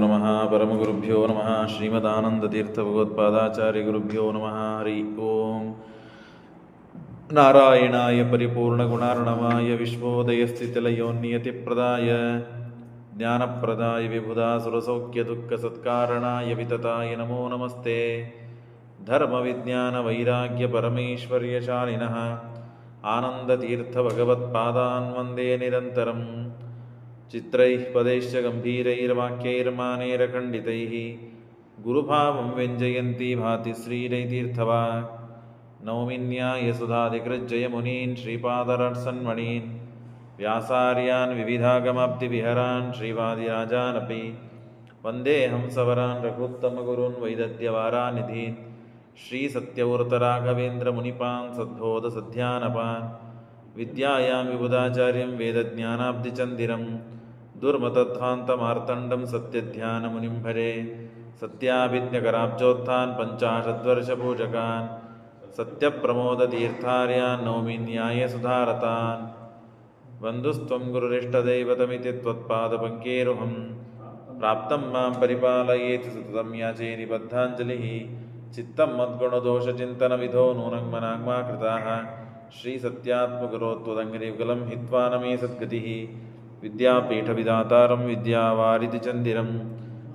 ನಮಃ ಪರಮಗುರುಭ್ಯೋ ನಮಃ ಶ್ರೀಮದಾನಂದತೀರ್ಥಭಗವತ್ಪಾದಾಚಾರ್ಯಗುರುಭ್ಯೋ ನಮಃ ಹರಿ ಓಂ. ನಾರಾಯಣಾಯ ಪರಿಪೂರ್ಣಗುಣಾರ್ಣವಾಯ ವಿಶ್ವೋದಯಸ್ಥಿತಿಲಯೋನ್ನಿಯತಿಪ್ರದಾಯ ಜ್ಞಾನಪ್ರದಾಯ ವಿಬುಧಾಸುರಸೌಖ್ಯದುಃಖಸತ್ಕಾರಣಾಯ ವಿತತಾಯ ನಮೋ ನಮಸ್ತೆ. ಧರ್ಮವಿಜ್ಞಾನವೈರಾಗ್ಯಪರಮೈಶ್ವರ್ಯಶಾಲಿನಃ ಆನಂದತೀರ್ಥಭಗವತ್ಪಾದಾನ್ ವಂದೇ ನಿರಂತರಂ. ಚಿತ್ರೈಃ ಪದೈಶ್ಚ ಗಂಭೀರೈರ್ವಾಕ್ಯೈರ್ಮಾನೈರಖಂಡಿತೈಃ ಗುರುಭಾವಂ ವ್ಯಂಜಯಂತಿ ಭಾತಿ ಶ್ರೀರೈತೀರ್ಥವಾಕ್. ನೌಮಿನ್ಯಾಯಸುಧಾಧಿಕೃಜ್ಜಯಮುನೀನ್ ಶ್ರೀಪಾದರಾಟ್ಸನ್ಮಣೀನ್ ವ್ಯಾಸಾರ್ಯಾನ್ ವಿವಿಧಾಗಮಾಬ್ಧಿವಿಹರಾನ್ ಶ್ರೀವಾದಿರಾಜಾನಪಿ ವಂದೇ ಹಂಸವರಾನ್ ರಘುತ್ತಮಗುರುನ್ ವೈದದ್ಯವಾರಾನಿಧೀನ್ ಶ್ರೀಸತ್ಯವೃತರಾಘವೇಂದ್ರಮುನಿಪಾನ್ ಸದ್ಬೋಧಸಧ್ಯಾನಪಾನ್ ವಿದ್ಯಾಯಾಂ ವಿಬುಧಾಚಾರ್ಯಂ ವೇದಜ್ಞಾನಾಬ್ಧಿಚಂದಿರಂ ದುರ್ಮತಧ್ವಾಂತಮಾರ್ತಂಡಂ ಸತ್ಯಧ್ಯಾನಮುನಿಂ ಭಜೆ. ಸತ್ಯಾಭಿಜ್ಞಕರಾಬ್ಜೋತ್ಥಾನ್ ಪಂಚಾಶದ್ವರ್ಷಪೂಜಕಾನ್ ಸತ್ಯಪ್ರಮೋದತೀರ್ಥಾರ್ಯಾನ್ ನೌಮಿ ನ್ಯಾಯಸುಧಾರತಾನ್. ವಂದುಸ್ತ್ವಂ ಗುರುರಿಷ್ಟದೈವತಮಿತಿ ತ್ವತ್ಪಾದಪಂಕೇರುಹಂ ಪ್ರಾಪ್ತಂ ಮಾಂ ಪರಿಪಾಲಯೇತಿ ಸತತಂ ಯಾಚೇ ನಿಬದ್ಧಾಂಜಲಿಃ. ಚಿತ್ತಂ ಮದ್ಗುಣದೋಷಚಿಂತನವಿಧೋ ನೂನಂ ಮನಾಗ್ಮಾ ಕೃತಾಃ ಶ್ರೀ ಸತ್ಯಾತ್ಮಗುರೋತ್ವದಂಗರಿಯುಗಲಂ ಹಿತ್ವಾ ನಮೇ ಸದ್ಗತಿಃ. ವಿದ್ಯಾಪೀಠವಿದಾತಾರಂ ವಿದ್ಯಾವಾರಿಧಿಚಂದಿರಂ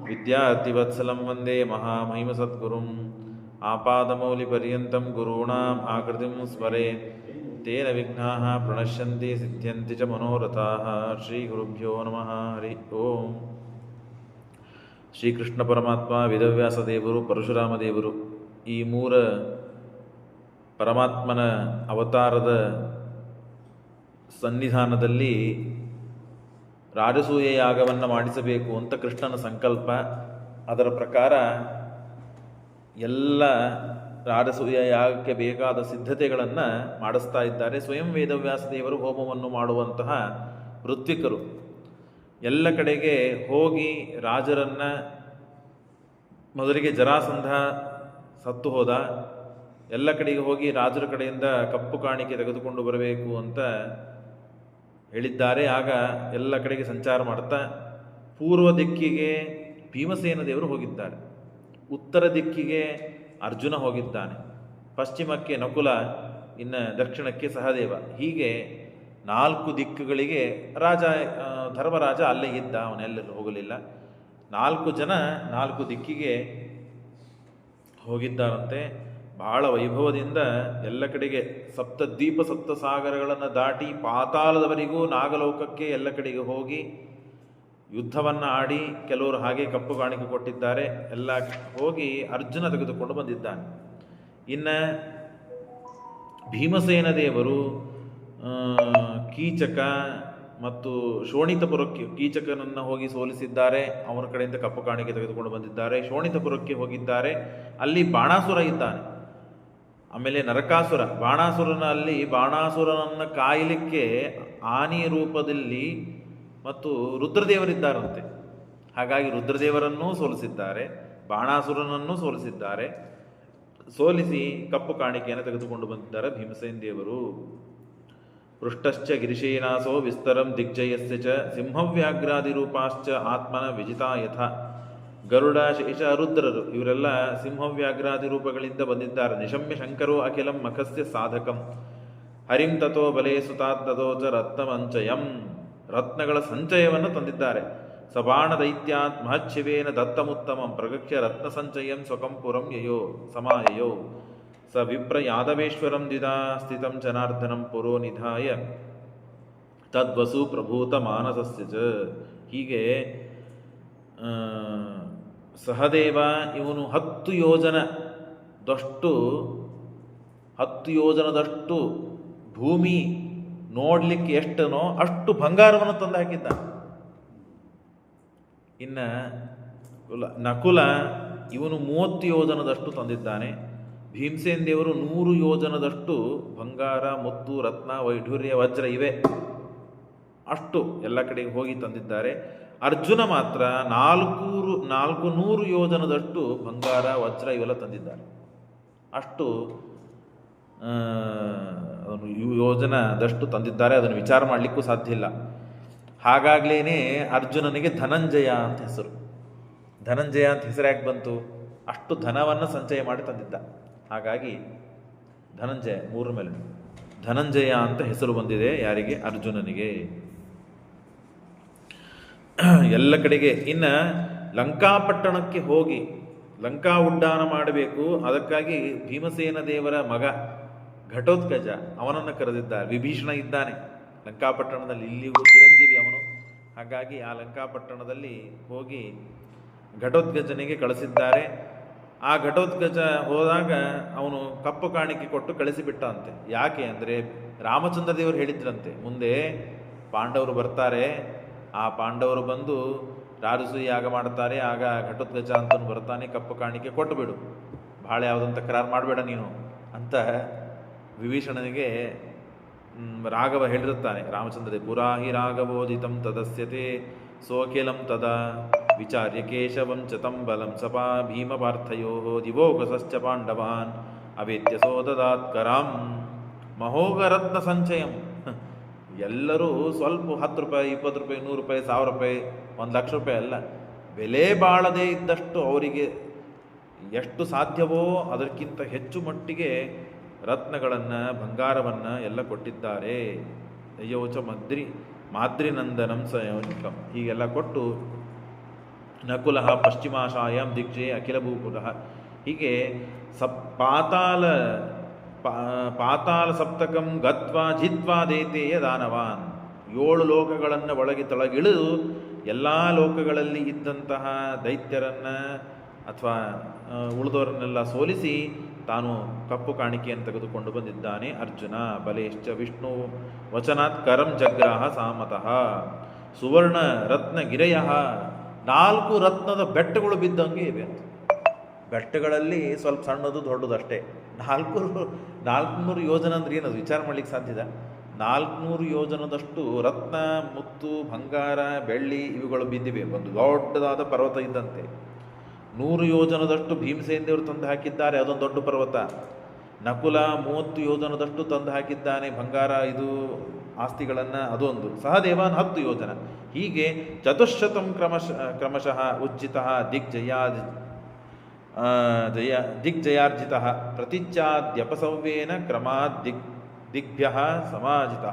ವಿದ್ಯಾರ್ಥಿವತ್ಸಲಂ ವಂದೇ ಮಹಾಮಹಿಮಸದ್ಗುರುಂ. ಆಪಾದಮೌಲಿಪರ್ಯಂತಂ ಗುರುಣಾಂ ಆಕೃತಿಂ ಸ್ಮರೇತ್ ತೇನ ವಿಘ್ನಾಃ ಪ್ರಣಶ್ಯಂತಿ ಸಿದ್ಧ್ಯಂತಿ ಚ ಮನೋರಥಾಃ. ಶ್ರೀಗುರುಭ್ಯೋ ನಮಃ ಹರಿ ಓಂ. ಶ್ರೀಕೃಷ್ಣ ಪರಮಾತ್ಮ, ವೇದವ್ಯಾಸ ದೇವರು, ಪರಶುರಾಮ ದೇವರು ಈ ಮೂರ ಪರಮಾತ್ಮನ ಅವತಾರದ ಸನ್ನಿಧಾನದಲ್ಲಿ ರಾಜಸೂಯ ಯಾಗವನ್ನು ಮಾಡಿಸಬೇಕು ಅಂತ ಕೃಷ್ಣನ ಸಂಕಲ್ಪ. ಅದರ ಪ್ರಕಾರ ಎಲ್ಲ ರಾಜಸೂಯ ಯಾಗಕ್ಕೆ ಬೇಕಾದ ಸಿದ್ಧತೆಗಳನ್ನು ಮಾಡಿಸ್ತಾ ಇದ್ದಾರೆ. ಸ್ವಯಂ ವೇದವ್ಯಾಸ ದೇವರು ಹೋಮವನ್ನು ಮಾಡುವಂತಹ ಋತ್ವಿಕರು ಎಲ್ಲ ಕಡೆಗೆ ಹೋಗಿ ರಾಜರನ್ನು, ಮೊದಲಿಗೆ ಜರಾಸಂಧ ಸತ್ತು ಹೋದ, ಎಲ್ಲ ಕಡೆಗೆ ಹೋಗಿ ರಾಜರ ಕಡೆಯಿಂದ ಕಪ್ಪು ಕಾಣಿಕೆ ತೆಗೆದುಕೊಂಡು ಬರಬೇಕು ಅಂತ ಹೇಳಿದ್ದಾರೆ. ಆಗ ಎಲ್ಲ ಕಡೆಗೆ ಸಂಚಾರ ಮಾಡ್ತಾ ಪೂರ್ವ ದಿಕ್ಕಿಗೆ ಭೀಮಸೇನ ದೇವರು ಹೋಗಿದ್ದಾರೆ, ಉತ್ತರ ದಿಕ್ಕಿಗೆ ಅರ್ಜುನ ಹೋಗಿದ್ದಾನೆ, ಪಶ್ಚಿಮಕ್ಕೆ ನಕುಲ, ಇನ್ನು ದಕ್ಷಿಣಕ್ಕೆ ಸಹದೇವ. ಹೀಗೆ 4 ದಿಕ್ಕುಗಳಿಗೆ ಧರ್ಮರಾಜ ಅಲ್ಲೇ ಇದ್ದ, ಅವನೆಲ್ಲರೂ ಹೋಗಲಿಲ್ಲ. 4 ಜನ 4 ದಿಕ್ಕಿಗೆ ಹೋಗಿದ್ದಾರಂತೆ. ಬಹಳ ವೈಭವದಿಂದ ಎಲ್ಲ ಕಡೆಗೆ ಸಪ್ತದ್ವೀಪ ಸಪ್ತಸಾಗರಗಳನ್ನು ದಾಟಿ ಪಾತಾಳದವರೆಗೂ ನಾಗಲೋಕಕ್ಕೆ ಎಲ್ಲ ಕಡೆಗೆ ಹೋಗಿ ಯುದ್ಧವನ್ನು ಆಡಿ, ಕೆಲವರು ಹಾಗೆ ಕಪ್ಪು ಕಾಣಿಕೆ ಕೊಟ್ಟಿದ್ದಾರೆ, ಎಲ್ಲ ಹೋಗಿ ಅರ್ಜುನ ತೆಗೆದುಕೊಂಡು ಬಂದಿದ್ದಾನೆ. ಇನ್ನು ಭೀಮಸೇನ ದೇವರು ಕೀಚಕ ಮತ್ತು ಶೋಣಿತಪುರಕ್ಕೆ, ಕೀಚಕನನ್ನು ಹೋಗಿ ಸೋಲಿಸಿದ್ದಾರೆ, ಅವನ ಕಡೆಯಿಂದ ಕಪ್ಪು ಕಾಣಿಕೆ ತೆಗೆದುಕೊಂಡು ಬಂದಿದ್ದಾರೆ. ಶೋಣಿತಪುರಕ್ಕೆ ಹೋಗಿದ್ದಾರೆ, ಅಲ್ಲಿ ಬಾಣಾಸುರ ಇದ್ದಾನೆ. ಆಮೇಲೆ ನರಕಾಸುರ, ಬಾಣಾಸುರನನ್ನು ಕಾಯಲಿಕ್ಕೆ ಆನಿ ರೂಪದಲ್ಲಿ ಮತ್ತು ರುದ್ರದೇವರಿದ್ದಾರಂತೆ. ಹಾಗಾಗಿ ರುದ್ರದೇವರನ್ನೂ ಸೋಲಿಸಿದ್ದಾರೆ, ಬಾಣಾಸುರನನ್ನೂ ಸೋಲಿಸಿದ್ದಾರೆ. ಸೋಲಿಸಿ ಕಪ್ಪು ಕಾಣಿಕೆಯನ್ನು ತೆಗೆದುಕೊಂಡು ಬಂದಿದ್ದಾರೆ ಭೀಮಸೇನ ದೇವರು. ಪೃಷ್ಟಶ್ಚ ಗಿರಿಶೇನಾಸೋ ವಿಸ್ತರಂ ದಿಗ್ಜಯಸ್ಯ ಚ ಸಿಂಹವ್ಯಾಘ್ರಾದಿರೂಪಾಶ್ಚ ಆತ್ಮನ ವಿಜಿತಾ ಯಥ. ಗರುಡ, ಶೇಷ, ರುದ್ರರು ಇವರೆಲ್ಲ ಸಿಂಹವ್ಯಾಘ್ರಾದಿ ರೂಪಗಳಿಂದ ಬಂದಿದ್ದಾರೆ. ನಿಶಮ್ಯ ಶಂಕರೋ ಅಖಿಲಂ ಮಖಸ್ಯ ಸಾಧಕಂ ಹರಿಂ ತಥೋ ಬಲೇ ಸುತಾತ್ತೋ ಚ ರತ್ನಮಂಚಯಂ. ರತ್ನಗಳ ಸಂಚಯವನ್ನು ತಂದಿದ್ದಾರೆ. ಸಬಾಣ ದೈತ್ಯಾತ್ ಮಹಚ್ಚಿವೇನ ದತ್ತಮುತ್ತಮಂ ಪ್ರಗಕ್ಷ್ಯ ರತ್ನ ಸಂಚಯಂ ಸ್ವಕಂಪುರಂ ಯಯೋ ಸಮಾಯಯೋ. ಸ ವಿಪ್ರ ಯಾದವೇಶ್ವರಂ ದಿದಾ ಸ್ಥಿತಂ ಜನಾರ್ದನಂ ಪುರೋ ನಿಧಾಯ ತದ್ವಸು ಪ್ರಭೂತ ಮಾನಸಸ್ಯ ಚ. ಹೀಗೆ ಸಹದೇವ ಇವನು 10 ಯೋಜನದಷ್ಟು ಭೂಮಿ ನೋಡಲಿಕ್ಕೆ ಎಷ್ಟನೋ ಅಷ್ಟು ಬಂಗಾರವನ್ನು ತಂದು ಹಾಕಿದ್ದ. ಇನ್ನು ನಕುಲ ಇವನು 30 ಯೋಜನದಷ್ಟು ತಂದಿದ್ದಾನೆ. ಭೀಮಸೇನ ದೇವರು 100 ಯೋಜನದಷ್ಟು ಬಂಗಾರ, ಮುತ್ತು, ರತ್ನ, ವೈಢೂರ್ಯ, ವಜ್ರ ಇವೆ ಅಷ್ಟು ಎಲ್ಲ ಕಡೆಗೆ ಹೋಗಿ ತಂದಿದ್ದಾರೆ. ಅರ್ಜುನ ಮಾತ್ರ 400 ಯೋಜನದಷ್ಟು ಬಂಗಾರ, ವಜ್ರ ಇವೆಲ್ಲ ತಂದಿದ್ದಾರೆ. ಅಷ್ಟು ಯೋಜನದಷ್ಟು ತಂದಿದ್ದಾರೆ. ಅದನ್ನು ವಿಚಾರ ಮಾಡಲಿಕ್ಕೂ ಸಾಧ್ಯ ಇಲ್ಲ. ಹಾಗಾಗ್ಲೇ ಅರ್ಜುನನಿಗೆ ಧನಂಜಯ ಅಂತ ಹೆಸರು. ಧನಂಜಯ ಅಂತ ಹೆಸರ್ಯಾಕೆ ಬಂತು? ಅಷ್ಟು ಧನವನ್ನು ಸಂಚಯ ಮಾಡಿ ತಂದಿದ್ದ. ಹಾಗಾಗಿ ಧನಂಜಯ, ಮೂರ ಮೇಲೆ ಧನಂಜಯ ಅಂತ ಹೆಸರು ಬಂದಿದೆ. ಯಾರಿಗೆ? ಅರ್ಜುನನಿಗೆ. ಎಲ್ಲ ಕಡೆಗೆ. ಇನ್ನು ಲಂಕಾಪಟ್ಟಣಕ್ಕೆ ಹೋಗಿ ಲಂಕಾ ಉಡ್ಡಾನ ಮಾಡಬೇಕು. ಅದಕ್ಕಾಗಿ ಭೀಮಸೇನ ದೇವರ ಮಗ ಘಟೋತ್ಕಚ ಅವನನ್ನು ಕರೆದಿದ್ದಾರೆ. ವಿಭೀಷಣ ಇದ್ದಾನೆ ಲಂಕಾಪಟ್ಟಣದಲ್ಲಿ, ಇಲ್ಲಿಯೂ ಚಿರಂಜೀವಿ ಅವನು. ಹಾಗಾಗಿ ಆ ಲಂಕಾಪಟ್ಟಣದಲ್ಲಿ ಹೋಗಿ ಘಟೋತ್ಕಚನಿಗೆ ಕಳಿಸಿದ್ದಾರೆ. ಆ ಘಟೋತ್ಕಚ ಹೋದಾಗ ಅವನು ಕಪ್ಪು ಕಾಣಿಕೆ ಕೊಟ್ಟು ಕಳಿಸಿಬಿಟ್ಟ ಅಂತೆ. ಯಾಕೆ ಅಂದರೆ ರಾಮಚಂದ್ರ ದೇವರು ಹೇಳಿದ್ರಂತೆ, ಮುಂದೆ ಪಾಂಡವರು ಬರ್ತಾರೆ, ಆ ಪಾಂಡವರು ಬಂದು ರಾಜಸೂಯ ಯಾಗ ಮಾಡ್ತಾರೆ, ಆಗ ಘಟೋತ್ಕಚ ಅಂತನು ಬರ್ತಾನೆ, ಕಪ್ಪು ಕಾಣಿಕೆ ಕೊಟ್ಟು ಬಿಡು, ಭಾಳ ಯಾವುದಂತ ಕರಾರು ಮಾಡಬೇಡ ನೀನು ಅಂತ ವಿಭೀಷಣನಿಗೆ ರಾಘವ ಹೇಳಿರುತ್ತಾನೆ. ರಾಮಚಂದ್ರ ಪುರಾಹಿ ರಾಘವೋದಿತಂ ತದಸ್ಯತೆ ಸೋಖಿಲಂ ತದಾ ವಿಚಾರ್ಯ ಕೇಶವಂ ಚ ತಂ ಬಲಂ ಸಪಾ ಭೀಮ ಪಾರ್ಥಯೋ ದಿವೋಕಸಶ್ಚ ಪಾಂಡವಾನ್ ಅವೇತ್ಯ ಸೋದದಾತ್ಕರಾಂ ಮಹೋಗರತ್ನ ಸಂಚಯಂ. ಎಲ್ಲರೂ ಸ್ವಲ್ಪ 10 ರೂಪಾಯಿ, 20 ರೂಪಾಯಿ, 100 ರೂಪಾಯಿ, 1000 ರೂಪಾಯಿ, 1,00,000 ರೂಪಾಯಿ ಅಲ್ಲ, ಬೆಲೆ ಬಾಳದೇ ಇದ್ದಷ್ಟು ಅವರಿಗೆ ಎಷ್ಟು ಸಾಧ್ಯವೋ ಅದಕ್ಕಿಂತ ಹೆಚ್ಚು ಮಟ್ಟಿಗೆ ರತ್ನಗಳನ್ನು, ಬಂಗಾರವನ್ನು ಎಲ್ಲ ಕೊಟ್ಟಿದ್ದಾರೆ. ಅಯ್ಯೋಚ ಮಾದ್ರಿನಂದನಂ ಸಯೋನಿಕಂ, ಹೀಗೆಲ್ಲ ಕೊಟ್ಟು ನಕುಲ ಪಶ್ಚಿಮಾಶಾಯಂ ದಿಗ್ಜೆ ಅಖಿಲ ಭೂಕುಲ, ಹೀಗೆ ಪಾತಾಳ ಸಪ್ತಕಂ ಗತ್ವಾ ಜಿತ್ವಾ ದೇತೇಯ ದಾನವಾನ್, 7 ಲೋಕಗಳನ್ನು ಒಳಗೆ ತಳಗಿಳಿದು ಎಲ್ಲ ಲೋಕಗಳಲ್ಲಿ ಇದ್ದಂತಹ ದೈತ್ಯರನ್ನು ಅಥವಾ ಉಳಿದವರನ್ನೆಲ್ಲ ಸೋಲಿಸಿ ತಾನು ಕಪ್ಪು ಕಾಣಿಕೆಯನ್ನು ತೆಗೆದುಕೊಂಡು ಬಂದಿದ್ದಾನೆ ಅರ್ಜುನ. ಬಲೇಶ್ಚ ವಿಷ್ಣು ವಚನಾತ್ ಕರಂ ಜಗ್ರಾಹ ಸಾಮತಃ ಸುವರ್ಣ ರತ್ನ ಗಿರಯ, 4 ರತ್ನದ ಬೆಟ್ಟಗಳು ಬಿದ್ದಂಗೆ ಇವೆ ಅಂತ. ಬೆಟ್ಟಗಳಲ್ಲಿ ಸ್ವಲ್ಪ ಸಣ್ಣದು ದೊಡ್ಡದು ಅಷ್ಟೇ. 400 ಯೋಜನ ಅಂದ್ರೆ ಏನದು ವಿಚಾರ ಮಾಡ್ಲಿಕ್ಕೆ ಸಾಧ್ಯದ? 400 ಯೋಜನದಷ್ಟು ರತ್ನ, ಮುತ್ತು, ಬಂಗಾರ, ಬೆಳ್ಳಿ ಇವುಗಳು ಬಿದ್ದಿವೆ. ಒಂದು ದೊಡ್ಡದಾದ ಪರ್ವತ ಇದ್ದಂತೆ. 100 ಯೋಜನದಷ್ಟು ಭೀಮಸೇನ ದೇವರು ತಂದು ಹಾಕಿದ್ದಾರೆ, ಅದೊಂದು ದೊಡ್ಡ ಪರ್ವತ. ನಕುಲ 30 ಯೋಜನದಷ್ಟು ತಂದು ಹಾಕಿದ್ದಾನೆ ಬಂಗಾರ, ಇದು ಆಸ್ತಿಗಳನ್ನು, ಅದೊಂದು. ಸಹದೇವನ್ 10 ಯೋಜನ. ಹೀಗೆ ಚತುಶ್ಶತಂ ಕ್ರಮಶಃ ಉಜ್ಜಿತ ದಿಗ್ಜಯಾರ್ಜಿತ ಪ್ರತಿಚ್ಛಾದ್ಯಪಸವ್ಯೇನ ಕ್ರಮಾತ್ ದಿಗ್ಭ್ಯ ಸಮಾಜಿತ.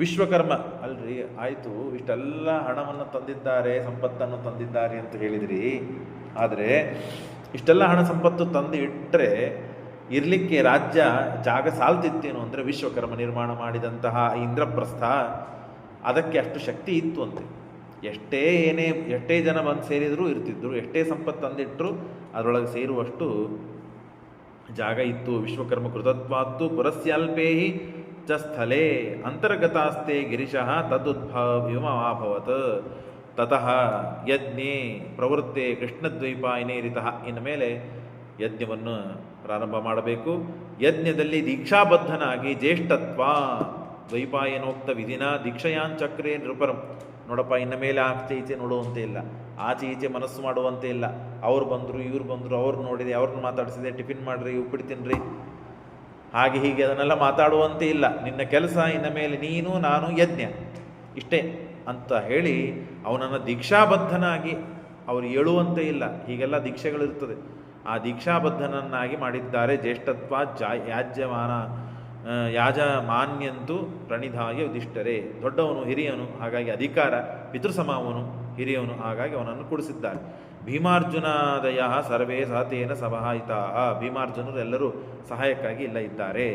ವಿಶ್ವಕರ್ಮ ಅಲ್ರಿ, ಆಯಿತು, ಇಷ್ಟೆಲ್ಲ ಹಣವನ್ನು ತಂದಿದ್ದಾರೆ, ಸಂಪತ್ತನ್ನು ತಂದಿದ್ದಾರೆ ಅಂತ ಹೇಳಿದ್ರಿ. ಆದರೆ ಇಷ್ಟೆಲ್ಲ ಹಣ ಸಂಪತ್ತು ತಂದು ಇಟ್ಟರೆ ಇರಲಿಕ್ಕೆ ರಾಜ್ಯ ಜಾಗ ಸಾಲ್ತಿತ್ತೇನು ಅಂದರೆ ವಿಶ್ವಕರ್ಮ ನಿರ್ಮಾಣ ಮಾಡಿದಂತಹ ಇಂದ್ರಪ್ರಸ್ಥ ಅದಕ್ಕೆ ಅಷ್ಟು ಶಕ್ತಿ ಇತ್ತು ಅಂತೆ. ಎಷ್ಟೇ ಜನ ಬಂದು ಸೇರಿದರೂ ಇರ್ತಿದ್ರು, ಎಷ್ಟೇ ಸಂಪತ್ತು ತಂದಿಟ್ಟರು ಅದರೊಳಗೆ ಸೇರುವಷ್ಟು ಜಾಗ ಇತ್ತು. ವಿಶ್ವಕರ್ಮ ಕೃತತ್ವಾತ್ತು ಪುರಸ್ಯಲ್ಪೇಹಿ ಚ ಸ್ಥಳೇ ಅಂತರ್ಗತಾಸ್ತೆ ಗಿರಿಶಃ ತದುದ್ಭವತ್ ತತಃ ಯಜ್ಞೆ ಪ್ರವೃತ್ತೆ ಕೃಷ್ಣದ್ವೈಪಾಯನೇ ರಿತಃ. ಇನ್ನು ಮೇಲೆ ಯಜ್ಞವನ್ನು ಪ್ರಾರಂಭ ಮಾಡಬೇಕು. ಯಜ್ಞದಲ್ಲಿ ದೀಕ್ಷಾಬದ್ಧನಾಗಿ ಜ್ಯೇಷ್ಠತ್ವ ದ್ವೈಪಾಯನೋಕ್ತ ವಿಧಿನ ದೀಕ್ಷಯಾನ್ ನೃಪರಂ. ನೋಡಪ್ಪ, ಇನ್ನು ಮೇಲೆ ಆಚೆ ಈಚೆ ನೋಡುವಂತೆ ಇಲ್ಲ, ಆಚೆ ಈಚೆ ಮನಸ್ಸು ಮಾಡುವಂತೆ ಇಲ್ಲ. ಅವ್ರು ಬಂದರು, ಇವ್ರು ಬಂದರು, ಅವ್ರು ನೋಡಿದೆ, ಅವ್ರನ್ನ ಮಾತಾಡಿಸಿದೆ, ಟಿಫಿನ್ ಮಾಡಿರಿ, ಉಪ್ಪಿಟ್ಟು ತಿನ್ನಿರಿ, ಹಾಗೆ ಹೀಗೆ ಅದನ್ನೆಲ್ಲ ಮಾತಾಡುವಂತೆ ಇಲ್ಲ. ನಿನ್ನ ಕೆಲಸ ಇನ್ನು ಮೇಲೆ ನೀನು ನಾನು ಯಜ್ಞ ಇಷ್ಟೇ ಅಂತ ಹೇಳಿ ಅವನನ್ನು ದೀಕ್ಷಾಬದ್ಧನಾಗಿ ಅವರು ಹೇಳುವಂತೆ ಇಲ್ಲ. ಹೀಗೆಲ್ಲ ದೀಕ್ಷೆಗಳಿರ್ತದೆ. ಆ ದೀಕ್ಷಾಬದ್ಧನನ್ನಾಗಿ ಮಾಡಿದ್ದಾರೆ. ಜ್ಯೇಷ್ಠತ್ವ ಯಾಜಮಾನ್ಯಂತೂ ಪ್ರಣಿಧಾಯ ಯುಧಿಷ್ಠರೇ. ದೊಡ್ಡವನು, ಹಿರಿಯನು, ಹಾಗಾಗಿ ಅಧಿಕಾರ, ಪಿತೃಸಮವನು, ಹಿರಿಯವನು, ಹಾಗಾಗಿ ಅವನನ್ನು ಕೂಡಿಸಿದ್ದಾರೆ. ಭೀಮಾರ್ಜುನಾದಯ ಸರ್ವೇ ಸಹತೇನ ಸಮಾಹಿತಾ. ಭೀಮಾರ್ಜುನರು ಎಲ್ಲರೂ ಸಹಾಯಕ್ಕಾಗಿ ಇಲ್ಲ ಇದ್ದಾರೆ.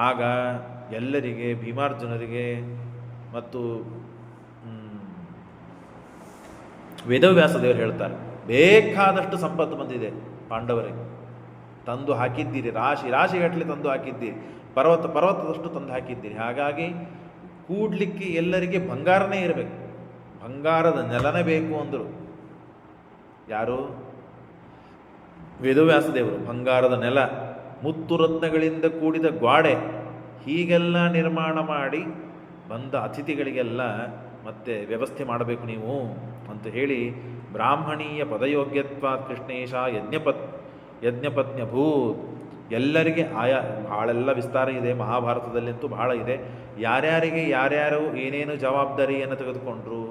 ಆಗ ಎಲ್ಲರಿಗೆ, ಭೀಮಾರ್ಜುನರಿಗೆ ಮತ್ತು ವೇದವ್ಯಾಸ ದೇವರು ಹೇಳ್ತಾರೆ, ಬೇಕಾದಷ್ಟು ಸಂಪತ್ತು ಬಂದಿದೆ ಪಾಂಡವರಿಗೆ, ತಂದು ಹಾಕಿದ್ದೀರಿ, ರಾಶಿಗಟ್ಟಲೆ ತಂದು ಹಾಕಿದ್ದೀರಿ, ಪರ್ವತದಷ್ಟು ತಂದು ಹಾಕಿದ್ದೀರಿ. ಹಾಗಾಗಿ ಕೂಡ್ಲಿಕ್ಕೆ ಎಲ್ಲರಿಗೆ ಬಂಗಾರನೇ ಇರಬೇಕು, ಬಂಗಾರದ ನೆಲನೇ ಬೇಕು ಅಂದರು. ಯಾರು? ವೇದವ್ಯಾಸ ದೇವರು. ಬಂಗಾರದ ನೆಲ, ಮುತ್ತು ರತ್ನಗಳಿಂದ ಕೂಡಿದ ಗ್ವಾಡೆ, ಹೀಗೆಲ್ಲ ನಿರ್ಮಾಣ ಮಾಡಿ ಬಂದ ಅತಿಥಿಗಳಿಗೆಲ್ಲ ಮತ್ತೆ ವ್ಯವಸ್ಥೆ ಮಾಡಬೇಕು ನೀವು ಅಂತ ಹೇಳಿ, ಬ್ರಾಹ್ಮಣೀಯ ಪದಯೋಗ್ಯತ್ವ ಕೃಷ್ಣೇಶ ಯಜ್ಞಪತ್ನ್ಯಭೂತ್. ಎಲ್ಲರಿಗೆ ಭಾಳೆಲ್ಲ ವಿಸ್ತಾರ ಇದೆ, ಮಹಾಭಾರತದಲ್ಲಂತೂ ಬಹಳ ಇದೆ. ಯಾರ್ಯಾರಿಗೆ ಯಾರ್ಯಾರು ಏನೇನು ಜವಾಬ್ದಾರಿಯನ್ನು ತೆಗೆದುಕೊಂಡ್ರು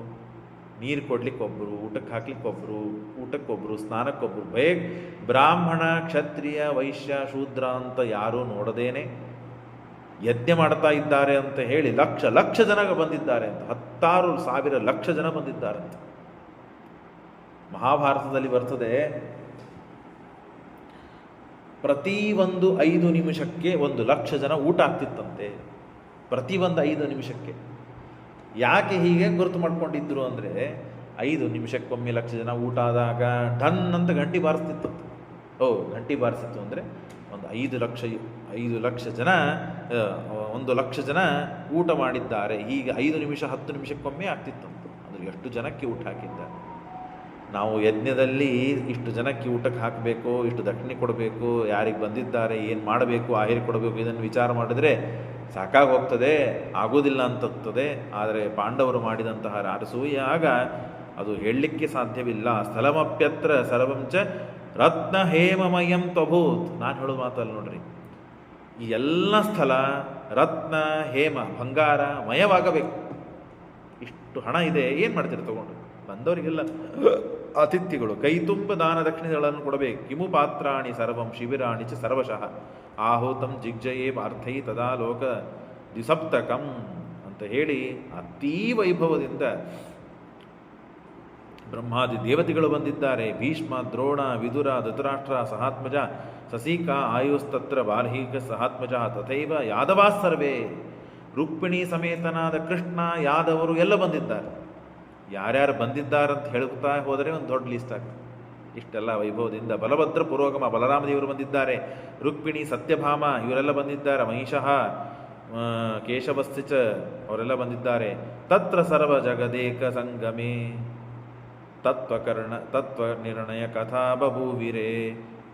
ನೀರು ಕೊಡ್ಲಿಕ್ಕೊಬ್ಬರು, ಊಟಕ್ಕೆ ಹಾಕ್ಲಿಕ್ಕೊಬ್ಬರು, ಊಟಕ್ಕೊಬ್ಬರು, ಸ್ನಾನಕ್ಕೊಬ್ಬರು, ಬ್ರಾಹ್ಮಣ, ಕ್ಷತ್ರಿಯ, ವೈಶ್ಯ, ಶೂದ್ರ ಅಂತ ಯಾರೂ ನೋಡದೇನೆ ಯಜ್ಞ ಮಾಡ್ತಾ ಇದ್ದಾರೆ ಅಂತ ಹೇಳಿ ಲಕ್ಷ ಲಕ್ಷ ಜನ ಬಂದಿದ್ದಾರೆ ಅಂತ, 10,000 ಲಕ್ಷ ಜನ ಬಂದಿದ್ದಾರಂತ. ಮಹಾಭಾರತದಲ್ಲಿ ಬರ್ತದೆ, ಪ್ರತಿ ಒಂದು 5 ನಿಮಿಷಕ್ಕೆ 1,00,000 ಜನ ಊಟ ಆಗ್ತಿತ್ತಂತೆ. ಪ್ರತಿ ಒಂದು 5 ನಿಮಿಷಕ್ಕೆ. ಯಾಕೆ ಹೀಗೆ ಗುರುತು ಮಾಡ್ಕೊಂಡಿದ್ರು ಅಂದರೆ, 5 ನಿಮಿಷಕ್ಕೊಮ್ಮೆ 1,00,000 ಜನ ಊಟ ಆದಾಗ ಢನ್ ಅಂತ ಗಂಟಿ ಬಾರಿಸ್ತಿತ್ತು. ಗಂಟಿ ಬಾರಿಸಿತ್ತು ಅಂದರೆ ಒಂದು 5 ಲಕ್ಷ ಜನ 1,00,000 ಜನ ಊಟ ಮಾಡಿದ್ದಾರೆ. ಹೀಗೆ 5 ನಿಮಿಷ 10 ನಿಮಿಷಕ್ಕೊಮ್ಮೆ ಆಗ್ತಿತ್ತಂತ. ಅಂದರೆ ಎಷ್ಟು ಜನಕ್ಕೆ ಊಟ ಹಾಕಿದ್ದಾರೆ. ನಾವು ಯಜ್ಞದಲ್ಲಿ ಇಷ್ಟು ಜನಕ್ಕೆ ಊಟಕ್ಕೆ ಹಾಕಬೇಕು, ಇಷ್ಟು ದಕ್ಷಿಣೆ ಕೊಡಬೇಕು, ಯಾರಿಗೆ ಬಂದಿದ್ದಾರೆ, ಏನು ಮಾಡಬೇಕು, ಆಹಿರಿ ಕೊಡಬೇಕು, ಇದನ್ನು ವಿಚಾರ ಮಾಡಿದರೆ ಸಾಕಾಗಿ ಹೋಗ್ತದೆ, ಆಗೋದಿಲ್ಲ ಅಂತತ್ತದೆ. ಆದರೆ ಪಾಂಡವರು ಮಾಡಿದಂತಹ ರಾಜಸೂಯ ಆಗ ಅದು ಹೇಳಲಿಕ್ಕೆ ಸಾಧ್ಯವಿಲ್ಲ. ಸ್ಥಳಮಪ್ಯತ್ರ ಸರ್ವಂಚ ರತ್ನ ಹೇಮಮಯಂ ತ್ವಭೂತ್. ನಾನು ಹೇಳೋ ಮಾತಲ್ಲ ನೋಡ್ರಿ, ಈ ಎಲ್ಲ ಸ್ಥಳ ರತ್ನ ಹೇಮ ಬಂಗಾರ ಮಯವಾಗಬೇಕು. ಇಷ್ಟು ಹಣ ಇದೆ, ಏನು ಮಾಡ್ತೀರಿ ತಗೊಂಡು? ಬಂದವರಿಗೆಲ್ಲ ಅತಿಥಿಗಳು ಕೈ ತುಂಬ ದಾನ ದಕ್ಷಿಣೆಗಳನ್ನು ಕೊಡಬೇಕು. ಕಿಮು ಪಾತ್ರಾಣಿ ಸರ್ವಂ ಶಿಬಿರಾಣಿ ಚ ಸರ್ವಶಃ ಆಹುತಂ ಜಿಗ್ಜಯೇ ಪಾರ್ಥೈ ತದಾ ಲೋಕ ದ್ವಿಸಪ್ತಕಂ ಅಂತ ಹೇಳಿ ಅತೀ ವೈಭವದಿಂದ ಬ್ರಹ್ಮಾದಿ ದೇವತೆಗಳು ಬಂದಿದ್ದಾರೆ. ಭೀಷ್ಮ, ದ್ರೋಣ, ವಿದುರ, ಧೃತರಾಷ್ಟ್ರ, ಸಹಾತ್ಮಜ, ಸಸೀಕ, ಆಯುಸ್ತತ್ರ ಬಾರ್ಹಿಕ ಸಹಾತ್ಮಜ ತಥೈವ ಯಾದವಾ ಸರ್ವೇ. ರುಕ್ಮಿಣಿ ಸಮೇತನಾದ ಕೃಷ್ಣ, ಯಾದವರು ಎಲ್ಲ ಬಂದಿದ್ದಾರೆ. ಯಾರ್ಯಾರು ಬಂದಿದ್ದಾರಂತ ಹೇಳ್ತಾ ಹೋದರೆ ಒಂದು ದೊಡ್ಡ ಲಿಸ್ಟ್ ಆಗ್ತದೆ. ಇಷ್ಟೆಲ್ಲ ವೈಭವದಿಂದ ಬಲಭದ್ರ ಪುರೋಗಮ ಬಲರಾಮದೇವರು ಬಂದಿದ್ದಾರೆ. ರುಕ್ಮಿಣಿ, ಸತ್ಯಭಾಮ ಇವರೆಲ್ಲ ಬಂದಿದ್ದಾರೆ. ಮಹಿಷಃ, ಕೇಶವಸ್ತಿಚ ಅವರೆಲ್ಲ ಬಂದಿದ್ದಾರೆ. ತತ್ರ ಸರ್ವ ಜಗದೇಕ ಸಂಗಮೇ ತತ್ವ ನಿರ್ಣಯ ಕಥಾ ಬಭೂವಿರೇ